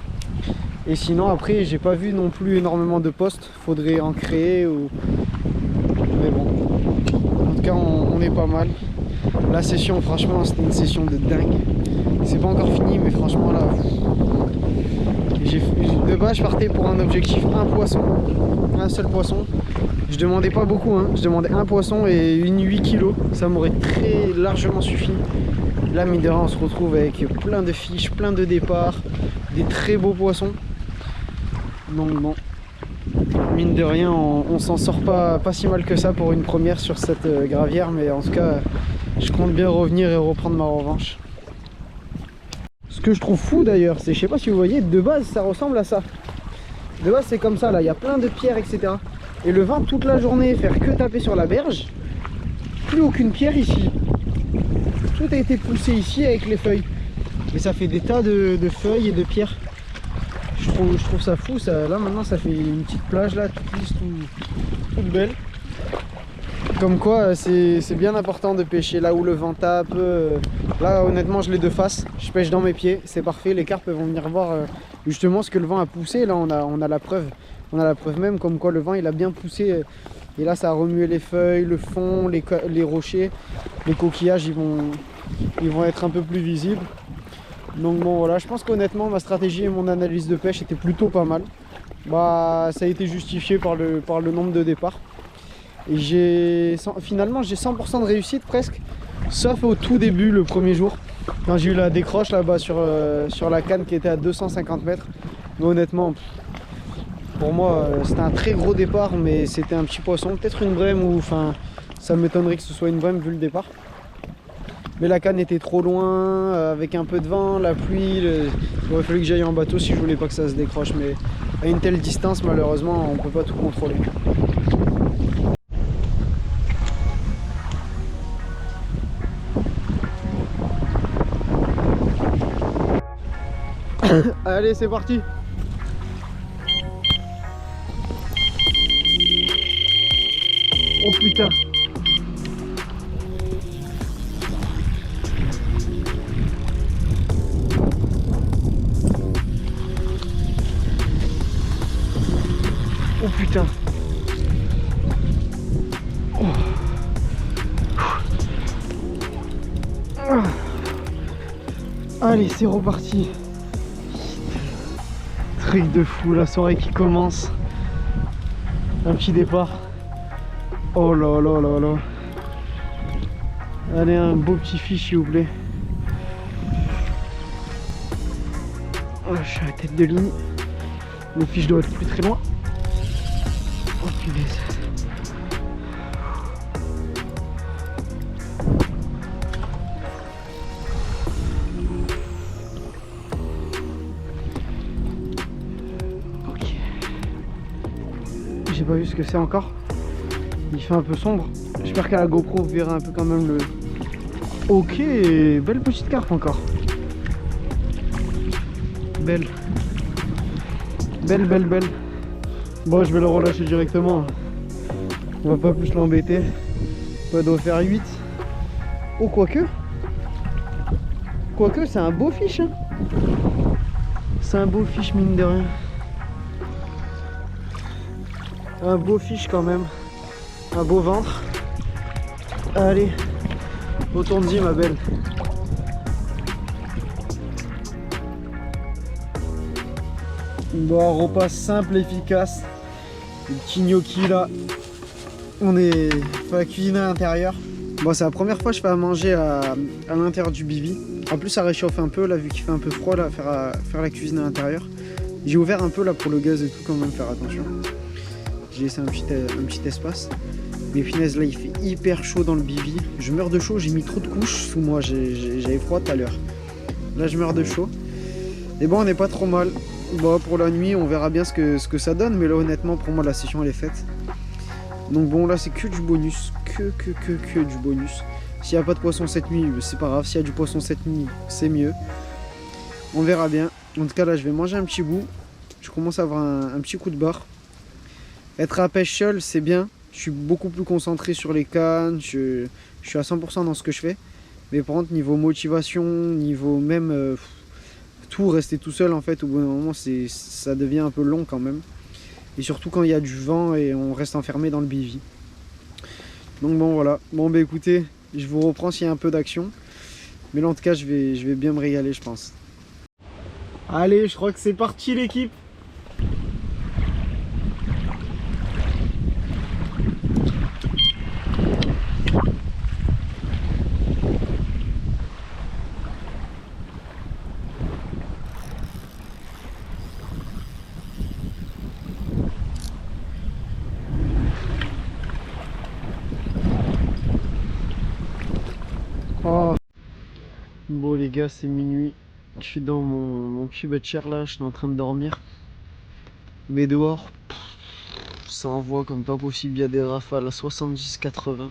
A: Et sinon après j'ai pas vu non plus énormément de postes. Faudrait en créer ou... Mais bon. En tout cas on est pas mal. La session franchement c'était une session de dingue. C'est pas encore fini mais franchement là. De base je partais pour un objectif, un poisson. Un seul poisson. Je demandais pas beaucoup, hein. Je demandais un poisson et une 8 kg. Ça m'aurait très largement suffi. Là mine de rien on se retrouve avec plein de fiches, plein de départs, des très beaux poissons. Donc bon, mine de rien on s'en sort pas si mal que ça pour une première sur cette gravière. Mais en tout cas je compte bien revenir et reprendre ma revanche. Ce que je trouve fou d'ailleurs, c'est, je sais pas si vous voyez, de base ça ressemble à ça. De base c'est comme ça là, il y a plein de pierres etc. Et le vent toute la journée faire que taper sur la berge. Plus aucune pierre ici. Tout a été poussé ici avec les feuilles. Et ça fait des tas de feuilles et de pierres. Je trouve ça fou. Ça, là maintenant ça fait une petite plage là, toute lisse, toute belle. Comme quoi c'est bien important de pêcher là où le vent tape. Là honnêtement je l'ai de face. Je pêche dans mes pieds. C'est parfait. Les carpes vont venir voir justement ce que le vent a poussé. Là on a la preuve. On a la preuve même comme quoi le vent il a bien poussé. Et là ça a remué les feuilles, le fond, les rochers. Les coquillages ils vont être un peu plus visibles. Donc bon voilà, je pense qu'honnêtement ma stratégie et mon analyse de pêche était plutôt pas mal. Bah ça a été justifié par le nombre de départs. Et finalement j'ai 100% de réussite presque. Sauf au tout début, le premier jour. Quand j'ai eu la décroche là-bas sur la canne qui était à 250 mètres. Mais honnêtement, pour moi c'était un très gros départ, mais c'était un petit poisson. Peut-être une brème ou enfin ça m'étonnerait que ce soit une brème vu le départ. Mais la canne était trop loin, avec un peu de vent, la pluie, il aurait fallu que j'aille en bateau si je voulais pas que ça se décroche. Mais à une telle distance, malheureusement, on peut pas tout contrôler. Allez, c'est parti! Oh putain! Oh putain! Oh. Allez, c'est reparti! Truc de fou, la soirée qui commence. Un petit départ. Oh là là là là. Allez, un beau petit fiche s'il vous plaît. Oh, je suis à la tête de ligne. Le fiche doit être plus très loin. Oh punaise. Ok. J'ai pas vu ce que c'est encore. Il fait un peu sombre. J'espère qu'à la GoPro vous verrez un peu quand même le... Ok, belle petite carpe encore. Belle. Belle, belle, belle. Bon, je vais le relâcher directement. On va pas plus l'embêter. Ça doit faire 8. Oh, quoique. Quoique, c'est un beau fiche. Hein. C'est un beau fiche, mine de rien. Un beau fiche quand même. Un beau ventre. Allez, retourne-y ma belle. Bon, un repas simple, efficace. Le petit gnocchi là. On est à cuisiner à l'intérieur. Bon, c'est la première fois que je fais à manger à l'intérieur du bivy. En plus, ça réchauffe un peu là, vu qu'il fait un peu froid là, faire la cuisine à l'intérieur. J'ai ouvert un peu là pour le gaz et tout, quand même, faire attention. J'ai laissé un petit espace. Mais finesse, là il fait hyper chaud dans le bivy. Je meurs de chaud, j'ai mis trop de couches sous moi, j'avais froid tout à l'heure. Là je meurs de chaud. Et bon, on n'est pas trop mal. Bon, pour la nuit on verra bien ce que ça donne, mais là honnêtement pour moi la session elle est faite. Donc bon, là c'est que du bonus, que du bonus. S'il n'y a pas de poisson cette nuit, c'est pas grave. S'il y a du poisson cette nuit, c'est mieux. On verra bien. En tout cas là je vais manger un petit bout. Je commence à avoir un petit coup de barre. Être à pêche seul c'est bien. Je suis beaucoup plus concentré sur les cannes, je suis à 100% dans ce que je fais. Mais par contre, niveau motivation, niveau même tout, rester tout seul en fait, au bout d'un moment, ça devient un peu long quand même. Et surtout quand il y a du vent et on reste enfermé dans le bivy. Donc bon, voilà. Bon, bah écoutez, je vous reprends s'il y a un peu d'action. Mais là, en tout cas, je vais bien me régaler, je pense. Allez, je crois que c'est parti l'équipe. Oh. Bon les gars, c'est minuit. Je suis dans mon petit bed-chair là, je suis en train de dormir. Mais dehors, ça envoie comme pas possible, il y a des rafales à 70-80.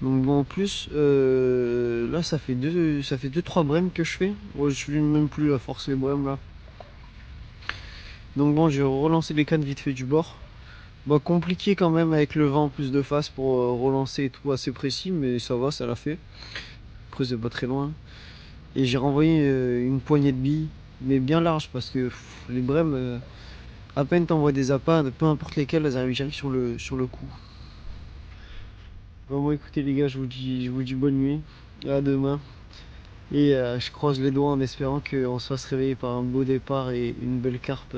A: Donc bon, en plus, là ça fait 2-3 brèmes que je fais. Ouais, je suis même plus à force les brèmes là. Donc bon, j'ai relancé les cannes vite fait du bord. Bah compliqué quand même avec le vent plus de face pour relancer et tout assez précis, mais ça va, ça l'a fait. Après c'est pas très loin. Et j'ai renvoyé une poignée de billes, mais bien large parce que les brèmes, à peine t'envoies des appâts, peu importe lesquels, elles arrivent jamais sur le coup. Bon écoutez les gars, je vous dis bonne nuit, à demain. Et je croise les doigts en espérant qu'on se fasse réveiller par un beau départ et une belle carpe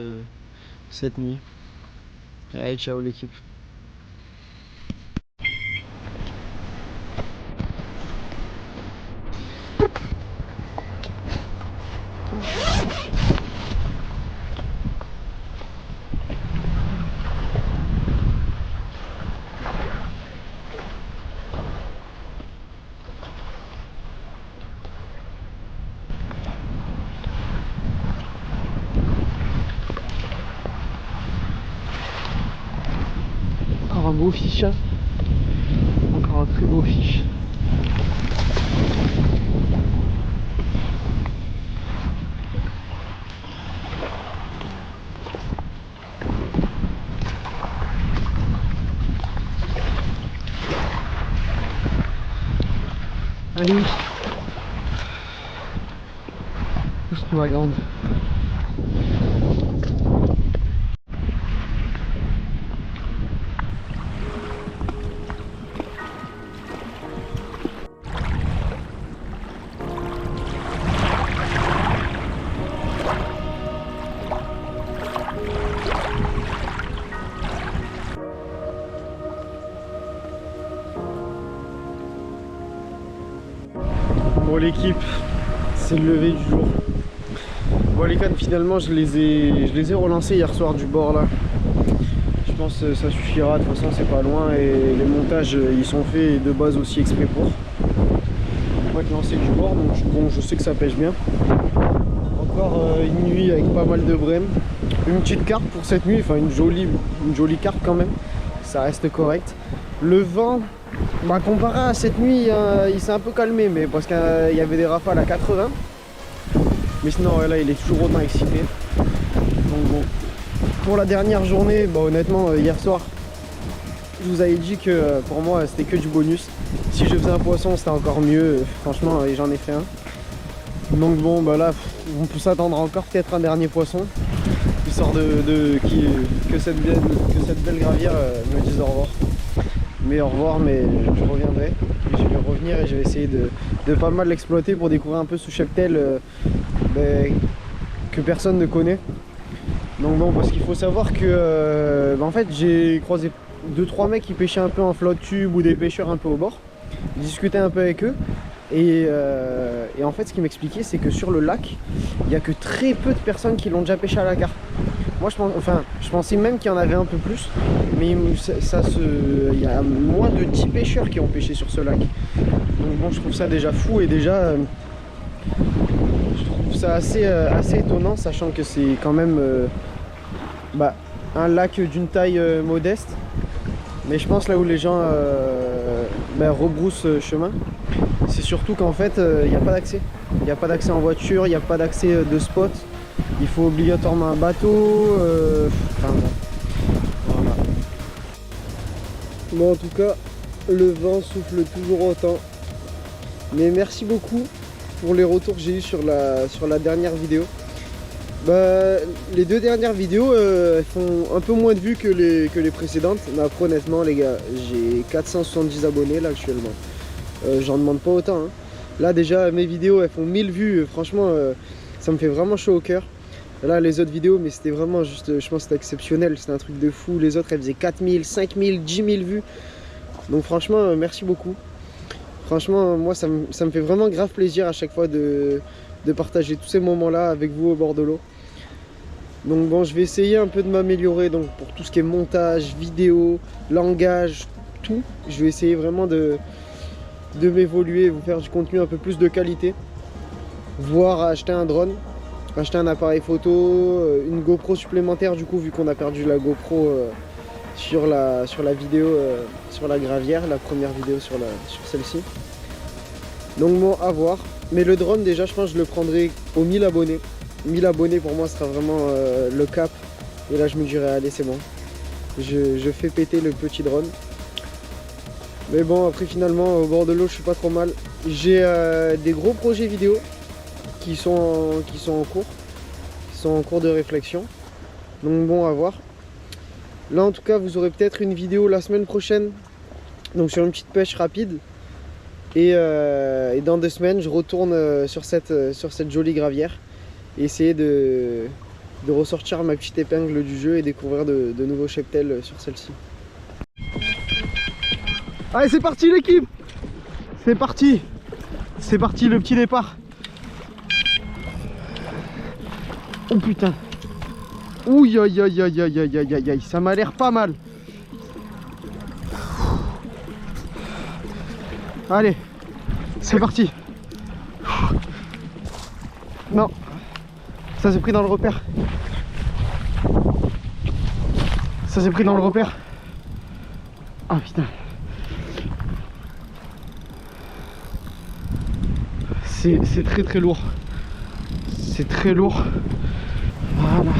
A: cette nuit. Allez, ciao l'équipe. Encore un beau fiche, hein. Encore un très beau fiche. Allez, c'est ma grande. Bon l'équipe, c'est le lever du jour. Bon les cannes finalement je les ai relancées hier soir du bord là. Je pense que ça suffira, de toute façon c'est pas loin et les montages ils sont faits de base aussi exprès pour. On va lancer du bord, donc bon, je sais que ça pêche bien. Encore une nuit avec pas mal de brèmes. Une petite carpe pour cette nuit, enfin une jolie carpe quand même. Ça reste correct. Le vent, bah, comparé à cette nuit, il s'est un peu calmé, mais parce qu'il y avait des rafales à 80. Mais sinon là il est toujours autant excité. Donc bon. Pour la dernière journée, bah, honnêtement hier soir, je vous avais dit que pour moi c'était que du bonus. Si je faisais un poisson c'était encore mieux, franchement j'en ai fait un. Donc bon bah là on peut s'attendre encore peut-être un dernier poisson. Histoire que cette belle gravière me dise au revoir. Mais au revoir, mais je reviendrai. Et je vais revenir et je vais essayer de pas mal l'exploiter pour découvrir un peu sous cheptel que personne ne connaît. Donc bon, parce qu'il faut savoir que en fait j'ai croisé 2-3 mecs qui pêchaient un peu en flotte tube ou des pêcheurs un peu au bord. J'ai discuté un peu avec eux et en fait ce qu'ils m'expliquaient c'est que sur le lac il n'y a que très peu de personnes qui l'ont déjà pêché à la carpe. Moi je pensais même qu'il y en avait un peu plus, mais il y a moins de 10 pêcheurs qui ont pêché sur ce lac. Donc bon, je trouve ça déjà fou et déjà je trouve ça assez étonnant, sachant que c'est quand même un lac d'une taille modeste. Mais je pense là où les gens rebroussent chemin, c'est surtout qu'en fait il n'y a pas d'accès. Il n'y a pas d'accès en voiture, il n'y a pas d'accès de spot. Il faut obligatoirement un bateau. Enfin, voilà. Bon, en tout cas, le vent souffle toujours autant. Mais merci beaucoup pour les retours que j'ai eu sur la dernière vidéo. Les 2 dernières vidéos elles font un peu moins de vues que les précédentes. Mais après, honnêtement, les gars, j'ai 470 abonnés là actuellement. J'en demande pas autant. Hein. Là, déjà, mes vidéos elles font 1000 vues. Franchement, ça me fait vraiment chaud au cœur. Là, les autres vidéos, mais c'était vraiment juste, je pense que c'était exceptionnel, c'était un truc de fou. Les autres, elles faisaient 4000, 5000, 10 000 vues. Donc franchement, merci beaucoup. Franchement, moi, ça me fait vraiment grave plaisir à chaque fois de partager tous ces moments-là avec vous au bord de l'eau. Donc bon, je vais essayer un peu de m'améliorer donc pour tout ce qui est montage, vidéo, langage, tout. Je vais essayer vraiment de m'évoluer, vous faire du contenu un peu plus de qualité. Voire acheter un drone. Acheter un appareil photo, une GoPro supplémentaire du coup vu qu'on a perdu la GoPro sur la vidéo sur la gravière, la première vidéo sur celle-ci. Donc bon, à voir. Mais le drone déjà je pense que je le prendrai aux 1000 abonnés. 1000 abonnés pour moi sera vraiment le cap. Et là je me dirais allez c'est bon. Je fais péter le petit drone. Mais bon après finalement au bord de l'eau je suis pas trop mal. J'ai des gros projets vidéo qui sont en cours de réflexion. Donc bon, à voir. Là en tout cas vous aurez peut-être une vidéo la semaine prochaine, donc sur une petite pêche rapide. Et dans 2 semaines je retourne sur cette jolie gravière et essayer de ressortir ma petite épingle du jeu et découvrir de nouveaux cheptels sur celle-ci. Allez c'est parti l'équipe. C'est parti le petit départ. Oh putain. Ouh aïe aïe aïe aïe aïe aïe aïe, ça m'a l'air pas mal. Allez, c'est parti. Non, ça s'est pris dans le repère. Ça s'est pris dans le repère. Ah putain. C'est très très lourd. C'est très lourd. Voilà.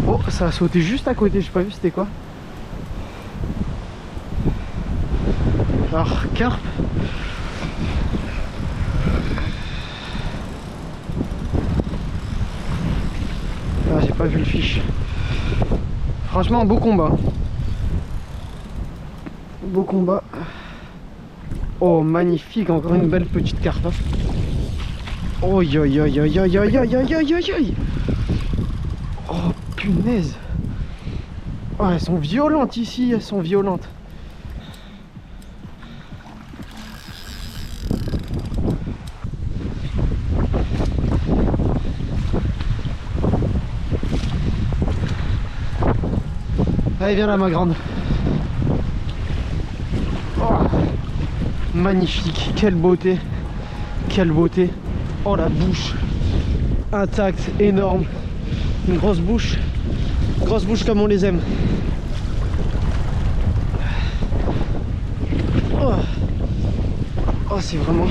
A: Oh, ça a sauté juste à côté, j'ai pas vu c'était quoi. Alors, carpe. Ah, j'ai pas vu le fiche. Franchement, beau combat. Beau combat. Oh, magnifique, encore une belle petite carpe. Oh aïe aïe aïe aïe aïe aïe aïe aïe aïe aïe aïe. Oh punaise. Oh, elles sont violentes ici, elles sont violentes. Allez viens là ma grande. Oh, magnifique, quelle beauté. Quelle beauté. Oh la bouche intacte, énorme, une grosse bouche comme on les aime. Oh c'est vraiment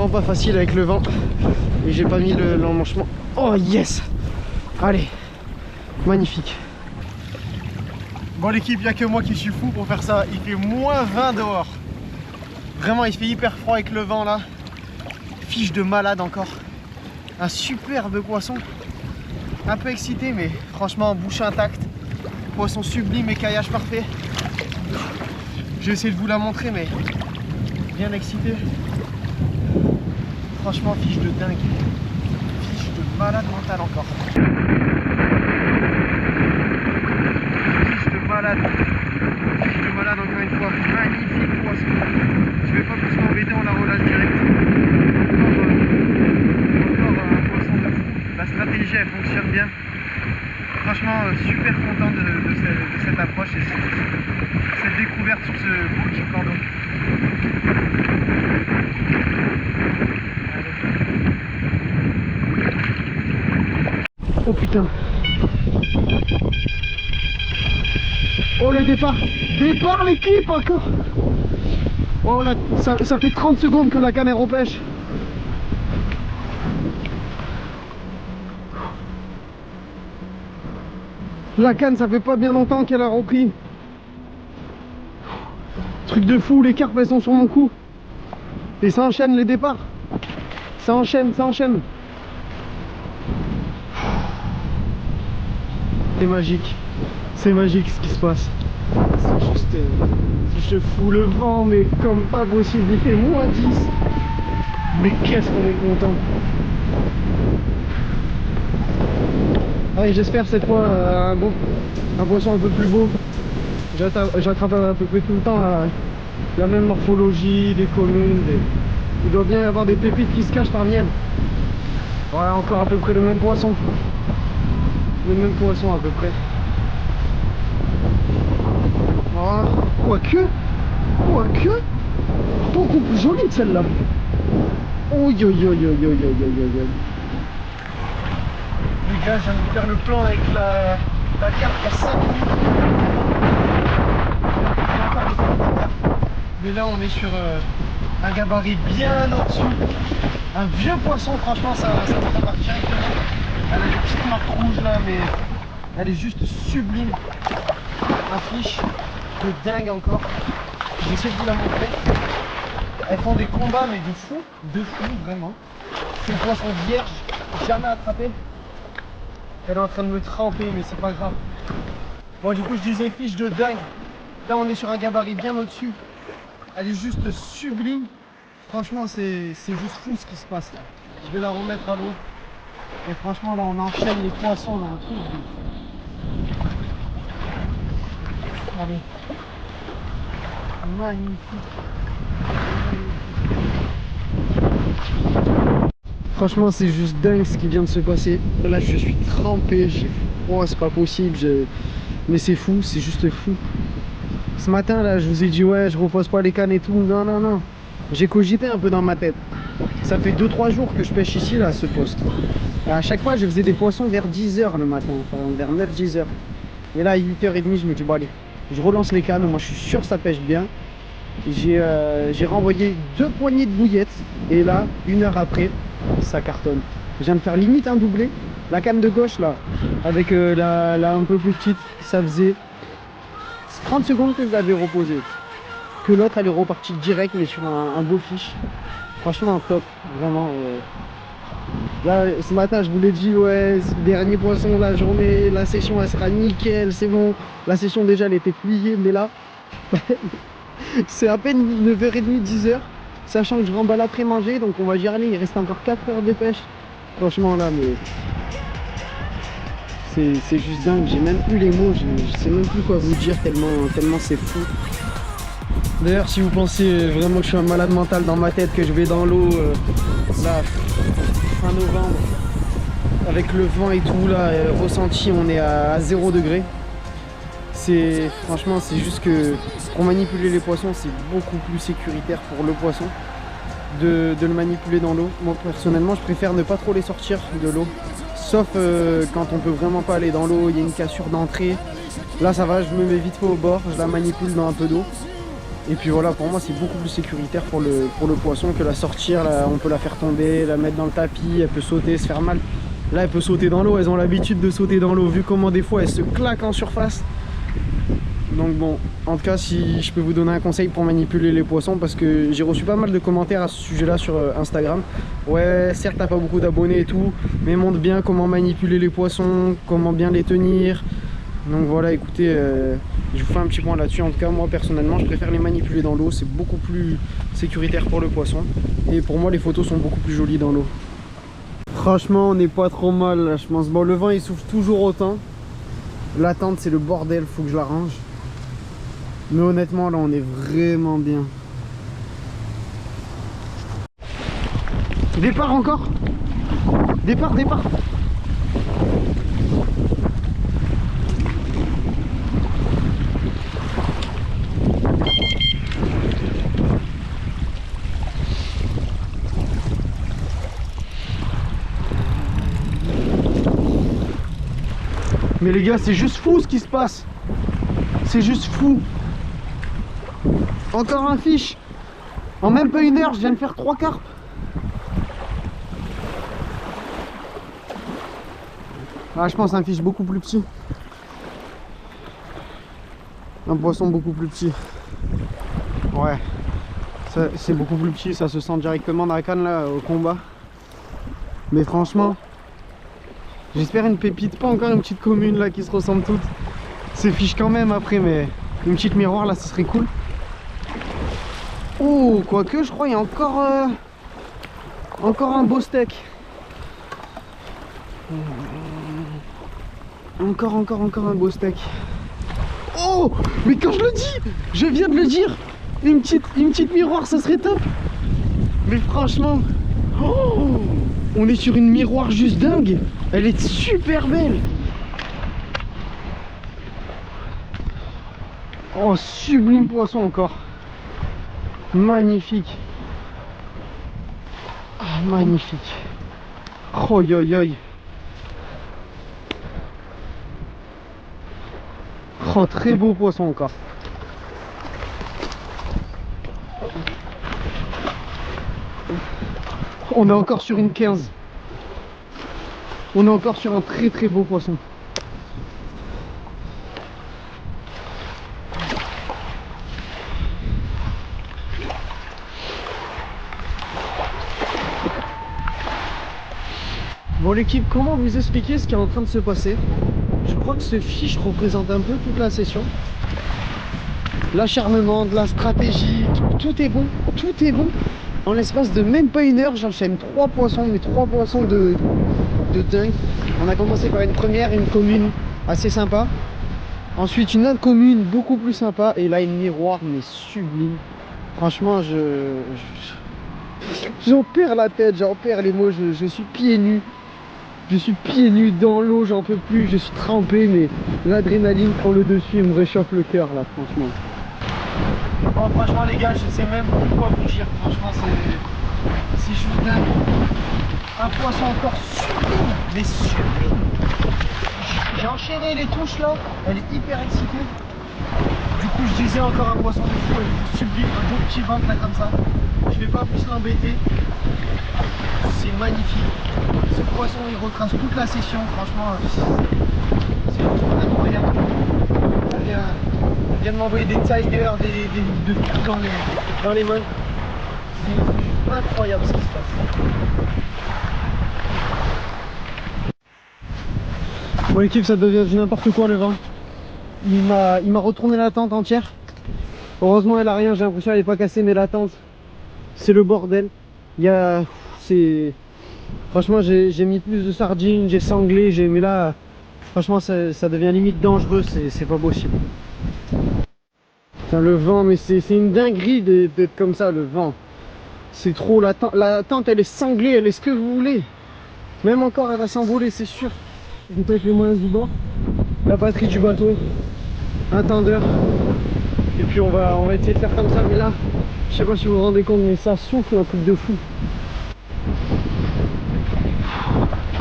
A: pas facile avec le vent et j'ai pas mis l'emmanchement. Oh yes. Allez, magnifique. Bon l'équipe, il n'y a que moi qui suis fou pour faire ça. Il fait moins 20 dehors. Vraiment il fait hyper froid avec le vent là. Fiche de malade encore. Un superbe poisson. Un peu excité mais franchement bouche intacte. Poisson sublime et caillage parfait. Je vais essayer de vous la montrer mais bien excité. franchement, fiche de dingue. Fiche de malade mental encore. Fiche de malade. Fiche de malade encore une fois. Magnifique poisson. Je vais pas plus m'embêter, on la relâche direct. Encore un poisson de fou. La stratégie elle fonctionne bien. Franchement, super content de cette approche et cette découverte sur ce beau petit plan d'eau. Oh putain. Oh le départ. Départ l'équipe encore. Oh là, ça fait 30 secondes que la canne est repêche. La canne, ça fait pas bien longtemps qu'elle a repris. Truc de fou, les carpes elles sont sur mon cou. Et ça enchaîne les départs. Ça enchaîne, ça enchaîne. C'est magique. C'est magique ce qui se passe. C'est juste... je fous le vent, mais comme pas possible. Il fait moins 10. Mais qu'est-ce qu'on est content. Allez, j'espère cette fois un poisson un peu plus beau. J'attrape à peu près tout le temps la même morphologie, des communes. Il doit bien y avoir des pépites qui se cachent parmi elles. Voilà, encore à peu près le même poisson. Le même poisson à peu près. Voilà. Quoique, beaucoup plus jolie que celle-là. Oh yo yo yo yo yo yo yo yo. Les gars, je viens de faire le plan avec la carte à 5 minutes. Mais là on est sur un gabarit bien au-dessus. Un vieux poisson, franchement ça me remarque directement. Elle a des petites marques rouges là, mais elle est juste sublime. Un fiche de dingue encore. J'essaie de vous la montrer. Elles font des combats mais de fou vraiment. C'est un poisson vierge, jamais attrapé. Elle est en train de me tremper, mais c'est pas grave. Bon, du coup, je disais fiche de dingue. Là, on est sur un gabarit bien au-dessus. Elle est juste sublime. Franchement, c'est juste fou ce qui se passe là. Je vais la remettre à l'eau. Et franchement, là, on enchaîne les poissons dans un truc. Allez. Magnifique. Franchement, c'est juste dingue ce qui vient de se passer. Là, je suis trempé, j'ai froid, c'est pas possible. Mais c'est fou, c'est juste fou. Ce matin, là, je vous ai dit, ouais, je repose pas les cannes et tout. Non, non, non. J'ai cogité un peu dans ma tête. Ça fait 2-3 jours que je pêche ici, là, à ce poste. Et à chaque fois, je faisais des poissons vers 10 h le matin, enfin, vers 9-10 h. Et là, à 8 h 30, je me dis, bon, allez, je relance les cannes. Moi, je suis sûr que ça pêche bien. J'ai renvoyé 2 poignées de bouillettes. Et là, 1 heure après, ça cartonne. Je viens de faire limite un doublé. La canne de gauche là, avec la un peu plus petite, ça faisait 30 secondes que je l'avais reposée. Que l'autre elle est repartie direct mais sur un beau fiche. Franchement top, vraiment. Là ce matin je vous l'ai dit, ouais, dernier poisson de la journée, la session elle sera nickel, c'est bon. La session déjà elle était pliée, mais là c'est à peine 9 h 30, 10 h. Sachant que je remballe après manger, donc on va dire allez, il reste encore 4 heures de pêche. Franchement là, mais c'est juste dingue, j'ai même plus les mots, je sais même plus quoi vous dire tellement c'est fou. D'ailleurs si vous pensez vraiment que je suis un malade mental dans ma tête, que je vais dans l'eau là, fin novembre, avec le vent et tout là, ressenti on est à 0 degré. Franchement c'est juste que pour manipuler les poissons c'est beaucoup plus sécuritaire pour le poisson de le manipuler dans l'eau. Moi personnellement je préfère ne pas trop les sortir de l'eau, sauf quand on peut vraiment pas aller dans l'eau, il y a une cassure d'entrée, là ça va, je me mets vite fait au bord, je la manipule dans un peu d'eau et puis voilà, pour moi c'est beaucoup plus sécuritaire pour le poisson que la sortir. Là, on peut la faire tomber, la mettre dans le tapis, elle peut sauter, se faire mal. Là elle peut sauter dans l'eau, elles ont l'habitude de sauter dans l'eau vu comment des fois elles se claquent en surface. Donc bon, en tout cas si je peux vous donner un conseil pour manipuler les poissons, parce que j'ai reçu pas mal de commentaires à ce sujet là sur Instagram. Ouais, certes t'as pas beaucoup d'abonnés et tout, mais montre bien comment manipuler les poissons, comment bien les tenir. Donc voilà, écoutez, Je vous fais un petit point là-dessus. En tout cas, moi personnellement, je préfère les manipuler dans l'eau. C'est beaucoup plus sécuritaire pour le poisson. Et pour moi, les photos sont beaucoup plus jolies dans l'eau. Franchement, on n'est pas trop mal là, je pense. Bon, le vent il souffle toujours autant. La tente, c'est le bordel, faut que je la range. Mais honnêtement, là, on est vraiment bien. Départ encore. Départ. Mais les gars, c'est juste fou ce qui se passe. C'est juste fou. Encore un fiche. En même pas une heure, je viens de faire 3 carpes. Ah, je pense un fiche beaucoup plus petit. Un poisson beaucoup plus petit. Ouais. C'est beaucoup plus petit, ça se sent directement dans la canne là au combat. Mais franchement, j'espère une pépite, pas encore une petite commune là qui se ressemble toutes. C'est fiche quand même après, mais une petite miroir là, ce serait cool. Oh, quoique, je crois il y a encore un beau steak. Encore un beau steak. Oh, mais quand je le dis, je viens de le dire, une petite miroir, ça serait top. Mais franchement, oh, on est sur une miroir juste dingue. Elle est super belle. Oh, sublime poisson encore. Magnifique. Ah, magnifique. Oh, yo, yo. Oh, très beau poisson encore. On est encore sur une 15. On est encore sur un très beau poisson. Bon l'équipe, comment vous expliquer ce qui est en train de se passer? Je crois que ce fiche représente un peu toute la session. L'acharnement, de la stratégie, tout est bon, tout est bon. En l'espace de même pas une heure, j'enchaîne 3 poissons, mais 3 poissons de dingue. On a commencé par une première, une commune assez sympa. Ensuite une autre commune beaucoup plus sympa. Et là une miroir mais sublime. Franchement, j'en perds la tête, j'en perds les mots, je suis pieds nus. Je suis pieds nus dans l'eau, j'en peux plus, je suis trempé, mais l'adrénaline prend le dessus et me réchauffe le cœur là, franchement. Oh, franchement les gars, je sais même pas quoi vous dire, franchement c'est juste dingue. Un poisson encore sublime, mais sublime. J'ai enchaîné les touches là, elle est hyper excitée. Du coup je disais encore un poisson de fou, sublime, un beau petit ventre là comme ça. Je vais pas plus l'embêter. C'est magnifique. Ce poisson il retrace toute la session, franchement c'est incroyable. Elle vient de m'envoyer des tigers, de tout dans les mains. C'est incroyable ce qui se passe. Bon l'équipe, ça devient du n'importe quoi le vent. Il m'a retourné la tente entière. Heureusement elle a rien, j'ai l'impression qu'elle n'est pas cassée, mais la tente c'est le bordel. Franchement j'ai mis plus de sardines, j'ai sanglé, mais là franchement ça devient limite dangereux, c'est pas possible. Putain, le vent, mais c'est une dinguerie d'être comme ça, le vent. C'est trop, la tente elle est sanglée, elle est ce que vous voulez. Même encore elle va s'envoler, c'est sûr. Je vais mettre les moyens du bord, la batterie du bateau, un tendeur. Et puis on va essayer de faire comme ça, mais là, je sais pas si vous vous rendez compte, mais ça souffle un truc de fou.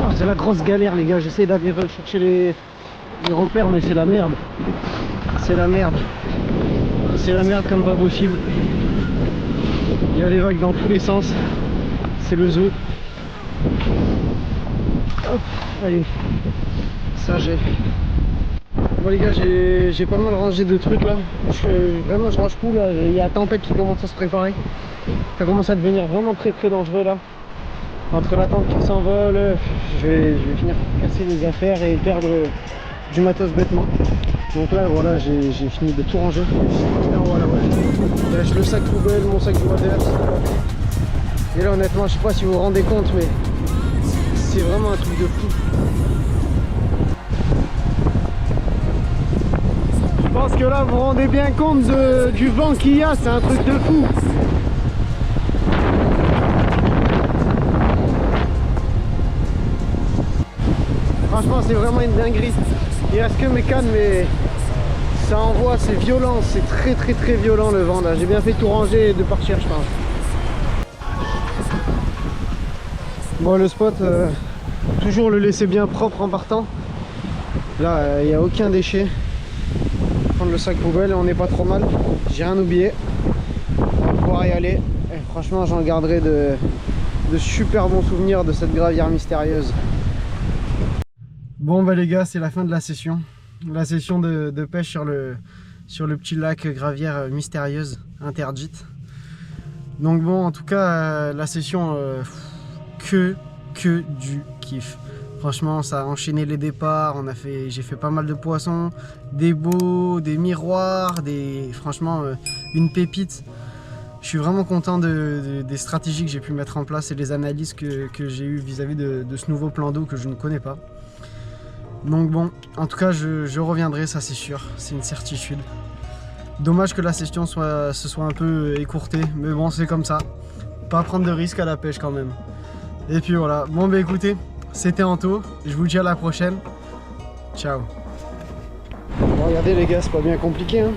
A: Oh, c'est la grosse galère les gars, j'essaie d'aller chercher les repères, mais c'est la merde. C'est la merde. C'est la merde comme pas possible. Il y a les vagues dans tous les sens. C'est le zoo. Hop, allez. Ça j'ai. Bon les gars, j'ai pas mal rangé de trucs là. Vraiment je range tout là. Il y a la tempête qui commence à se préparer. Ça commence à devenir vraiment très dangereux là. Entre la tente qui s'envole, je vais finir par casser mes affaires et perdre du matos bêtement. Donc là voilà, j'ai fini de tout ranger. Et voilà, ouais. Là, j'ai le sac poubelle, mon sac de water. Et là honnêtement, je sais pas si vous vous rendez compte, mais c'est vraiment un truc de fou. Je pense que là vous vous rendez bien compte du vent qu'il y a, c'est un truc de fou. Franchement c'est vraiment une dinguerie. Il reste que mes cannes mais ça envoie, c'est violent, c'est très violent le vent là. J'ai bien fait tout ranger et de partir je pense. Bon le spot, toujours le laisser bien propre en partant. Là il n'y a aucun déchet. Prendre le sac poubelle et on n'est pas trop mal. J'ai rien oublié. On va pouvoir y aller. Et franchement j'en garderai de super bons souvenirs de cette gravière mystérieuse. Bon bah les gars, c'est la fin de la session. La session de pêche sur le petit lac gravière mystérieuse interdite. Donc bon, en tout cas la session que du kiff. Franchement ça a enchaîné les départs, j'ai fait pas mal de poissons, des beaux, des miroirs, franchement une pépite. Je suis vraiment content des stratégies que j'ai pu mettre en place et des analyses que j'ai eues vis-à-vis de ce nouveau plan d'eau que je ne connais pas. Donc bon, en tout cas je reviendrai, ça c'est sûr, c'est une certitude. Dommage que la session se soit un peu écourtée, mais bon c'est comme ça. Pas prendre de risques à la pêche quand même. Et puis voilà, bon bah écoutez, c'était Anto, je vous dis à la prochaine. Ciao. Bon, regardez les gars, c'est pas bien compliqué hein.